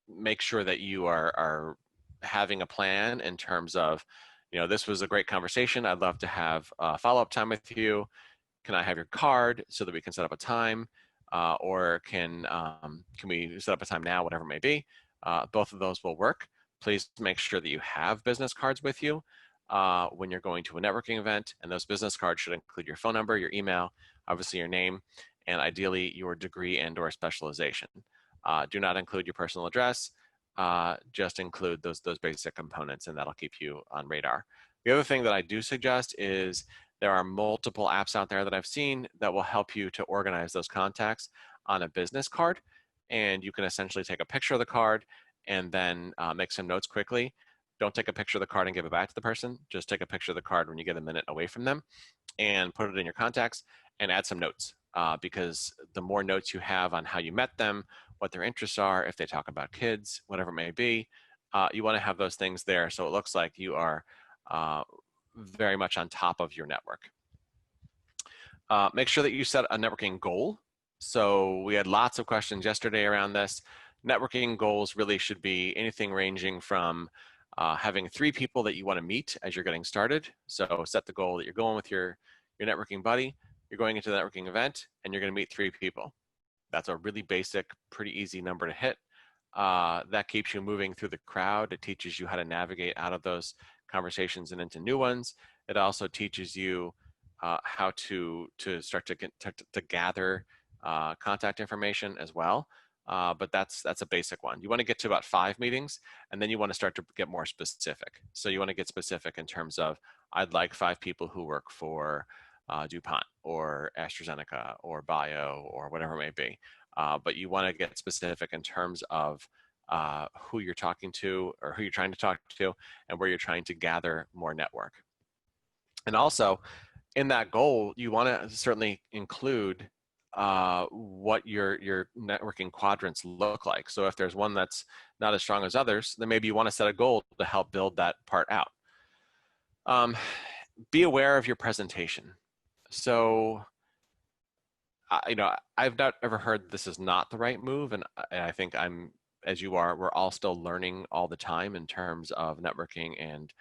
Make sure that you are having a plan in terms of, you know, this was a great conversation. I'd love to have a follow-up time with you. Can I have your card so that we can set up a time? Or can we set up a time now, whatever it may be. Both of those will work. Please make sure that you have business cards with you when you're going to a networking event, and those business cards should include your phone number, your email, obviously your name, and ideally your degree and or specialization. Do not include your personal address, just include those basic components, and that'll keep you on radar. The other thing that I do suggest is there are multiple apps out there that I've seen that will help you to organize those contacts on a business card, and you can essentially take a picture of the card and then make some notes quickly. Don't take a picture of the card and give it back to the person. Just take a picture of the card when you get a minute away from them and put it in your contacts and add some notes because the more notes you have on how you met them, what their interests are, if they talk about kids, whatever it may be, you want to have those things there so it looks like you are very much on top of your network. Make sure that you set a networking goal. So we had lots of questions yesterday around this. Networking goals really should be anything ranging from having 3 people that you want to meet as you're getting started. So set the goal that you're going with your networking buddy, you're going into the networking event, and you're going to meet 3 people. That's a really basic, pretty easy number to hit. That keeps you moving through the crowd. It teaches you how to navigate out of those conversations and into new ones. It also teaches you how to start to gather contact information as well. But that's a basic one. You want to get to about 5 meetings, and then you want to start to get more specific. So you want to get specific in terms of, I'd like 5 people who work for DuPont or AstraZeneca or Bio or whatever it may be. But you want to get specific in terms of who you're talking to or who you're trying to talk to and where you're trying to gather more network. And also, in that goal, you want to certainly include what your networking quadrants look like. So if there's one that's not as strong as others, then maybe you want to set a goal to help build that part out. Be aware of your presentation. So, I've not ever heard this is not the right move, and I think as you are, we're all still learning all the time in terms of networking and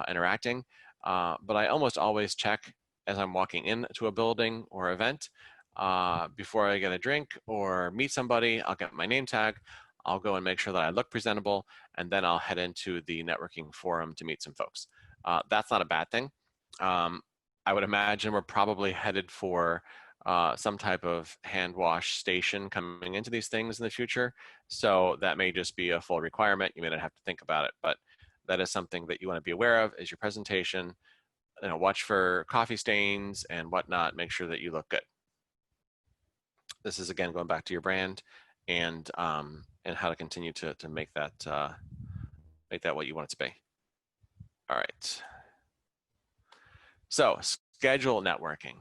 interacting. But I almost always check as I'm walking into a building or event before I get a drink or meet somebody. I'll get my name tag. I'll go and make sure that I look presentable, and then I'll head into the networking forum to meet some folks. That's not a bad thing. I would imagine we're probably headed for some type of hand wash station coming into these things in the future. So that may just be a full requirement. You may not have to think about it, but that is something that you want to be aware of is your presentation. Watch for coffee stains and whatnot. Make sure that you look good. This is again going back to your brand and how to continue to make that what you want it to be. All right. So schedule networking.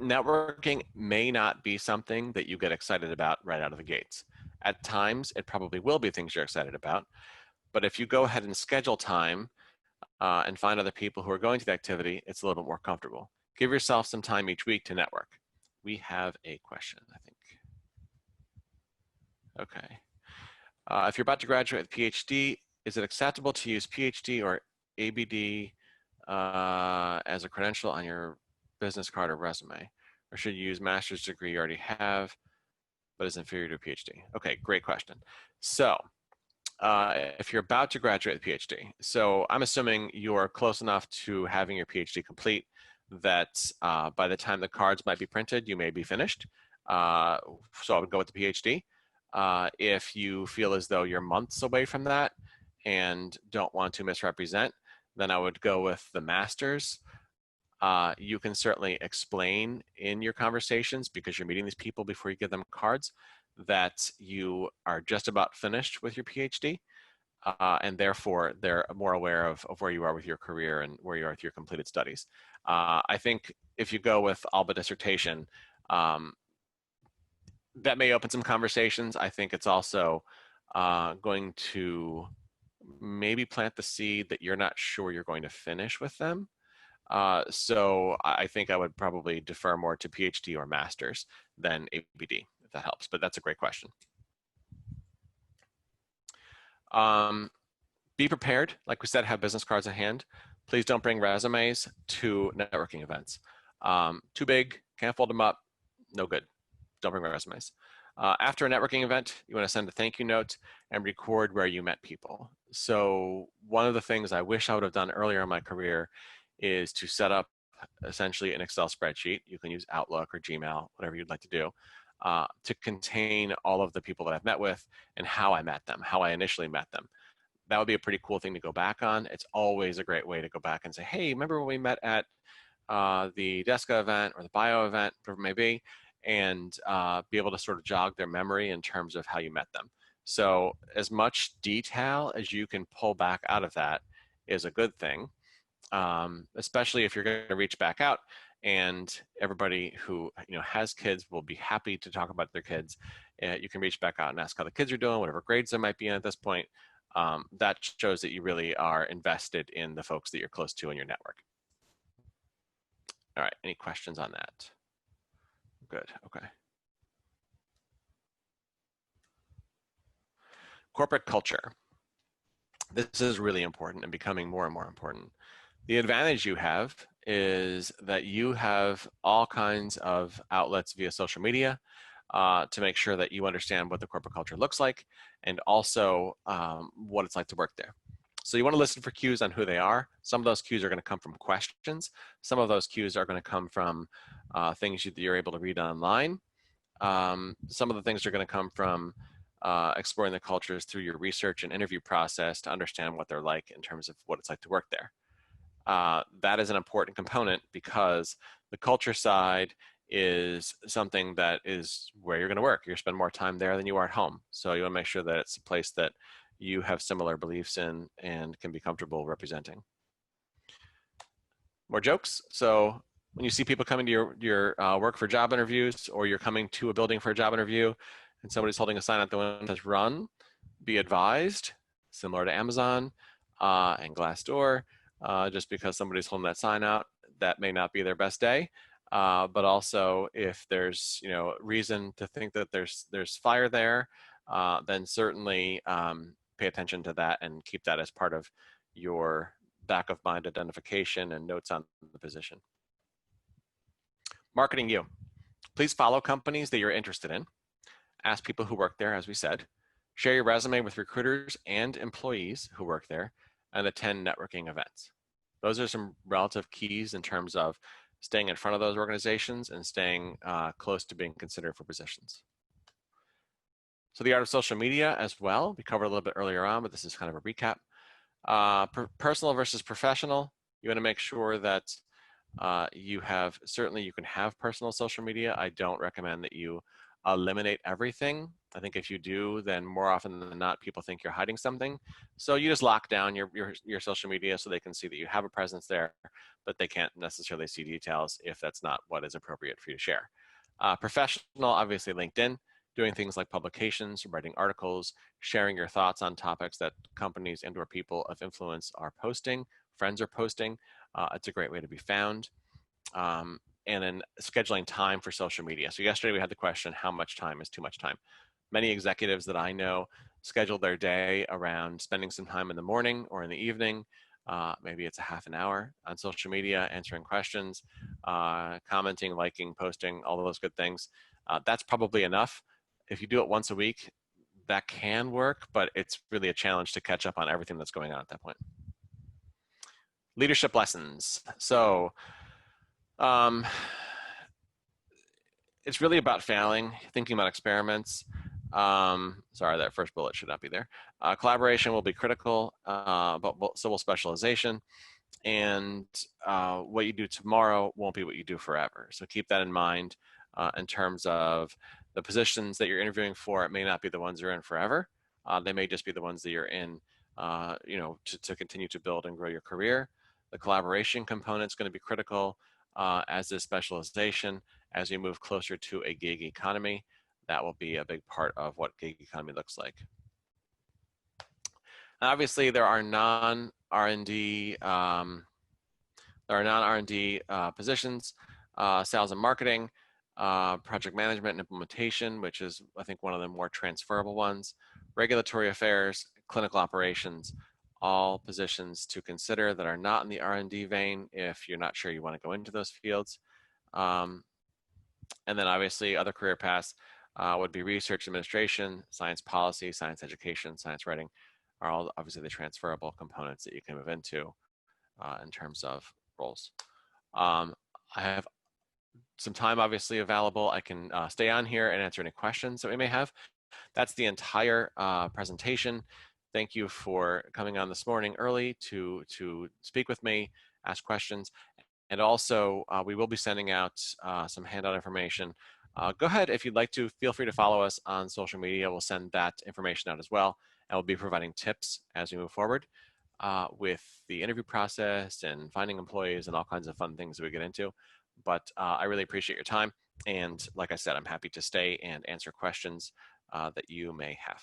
Networking may not be something that you get excited about right out of the gates. At times, it probably will be things you're excited about. But if you go ahead and schedule time and find other people who are going to the activity, it's a little bit more comfortable. Give yourself some time each week to network. We have a question, I think. Okay. If you're about to graduate with a PhD, is it acceptable to use PhD or ABD as a credential on your business card or resume? Or should you use master's degree you already have, but is inferior to a PhD? Okay, great question. So if you're about to graduate with a PhD, so I'm assuming you're close enough to having your PhD complete that by the time the cards might be printed, you may be finished. So I would go with the PhD. If you feel as though you're months away from that and don't want to misrepresent, then I would go with the master's. You can certainly explain in your conversations, because you're meeting these people before you give them cards, that you are just about finished with your PhD, and therefore they're more aware of where you are with your career and where you are with your completed studies. I think if you go with all but dissertation, that may open some conversations. I think it's also going to maybe plant the seed that you're not sure you're going to finish with them. So I think I would probably defer more to PhD or master's than ABD, if that helps, but that's a great question. Be prepared. Like we said, have business cards at hand. Please don't bring resumes to networking events. Too big, can't fold them up, no good. Don't bring resumes. After a networking event, you want to send a thank you note and record where you met people. So one of the things I wish I would have done earlier in my career is to set up essentially an Excel spreadsheet. You can use Outlook or Gmail, whatever you'd like to do, to contain all of the people that I've met with and how I met them, how I initially met them. That would be a pretty cool thing to go back on. It's always a great way to go back and say, hey, remember when we met at the DESCA event or the Bio event, whatever it may be, and be able to sort of jog their memory in terms of how you met them. So as much detail as you can pull back out of that is a good thing, especially if you're going to reach back out, and everybody who has kids will be happy to talk about their kids. You can reach back out and ask how the kids are doing, whatever grades they might be in at this point. That shows that you really are invested in the folks that you're close to in your network. All right, any questions on that? Good, okay. Corporate culture. This is really important and becoming more and more important. The advantage you have is that you have all kinds of outlets via social media to make sure that you understand what the corporate culture looks like and also what it's like to work there. So you want to listen for cues on who they are. Some of those cues are going to come from questions. Some of those cues are going to come from things that you're able to read online. Some of the things are going to come from exploring the cultures through your research and interview process to understand what they're like in terms of what it's like to work there. That is an important component because the culture side is something that is where you're going to work. You're going to spend more time there than you are at home. So you want to make sure that it's a place that you have similar beliefs in and can be comfortable representing. More jokes. So when you see people coming to your work for job interviews, or you're coming to a building for a job interview and somebody's holding a sign at the window that says run, be advised, similar to Amazon and Glassdoor, just because somebody's holding that sign out, that may not be their best day. But also if there's reason to think that there's fire there, then certainly pay attention to that and keep that as part of your back of mind identification and notes on the position. Marketing you. Please follow companies that you're interested in. Ask people who work there, as we said. Share your resume with recruiters and employees who work there, and attend networking events. Those are some relative keys in terms of staying in front of those organizations and staying close to being considered for positions. So the art of social media as well, we covered a little bit earlier on, but this is kind of a recap. Personal versus professional, you want to make sure that you can have personal social media. I don't recommend that you eliminate everything. I think if you do, then more often than not, people think you're hiding something. So you just lock down your social media so they can see that you have a presence there, but they can't necessarily see details if that's not what is appropriate for you to share. Professional, obviously LinkedIn, doing things like publications, writing articles, sharing your thoughts on topics that companies and or people of influence are posting, friends are posting. It's a great way to be found. And then scheduling time for social media. So yesterday we had the question, how much time is too much time? Many executives that I know schedule their day around spending some time in the morning or in the evening. Maybe it's a half an hour on social media, answering questions, commenting, liking, posting, all of those good things. That's probably enough. If you do it once a week, that can work, but it's really a challenge to catch up on everything that's going on at that point. Leadership lessons. So it's really about failing, thinking about experiments. Sorry, that first bullet should not be there. Collaboration will be critical, but so will specialization. And what you do tomorrow won't be what you do forever. So keep that in mind in terms of the positions that you're interviewing for. It may not be the ones you're in forever. They may just be the ones that you're in, to continue to build and grow your career. The collaboration component is going to be critical, as is specialization. As you move closer to a gig economy, that will be a big part of what gig economy looks like. Obviously, there are non-R&D positions, sales and marketing, project management and implementation, which is, I think, one of the more transferable ones, regulatory affairs, clinical operations, all positions to consider that are not in the R&D vein if you're not sure you want to go into those fields. And then obviously other career paths would be research administration, science policy, science education, science writing are all obviously the transferable components that you can move into in terms of roles. I have some time obviously available. I can stay on here and answer any questions that we may have. That's the entire presentation. Thank you for coming on this morning early to speak with me, ask questions. And also, we will be sending out some handout information. Go ahead, if you'd like to, feel free to follow us on social media. We'll send that information out as well. And we'll be providing tips as we move forward with the interview process and finding employees and all kinds of fun things that we get into. But I really appreciate your time. And like I said, I'm happy to stay and answer questions that you may have.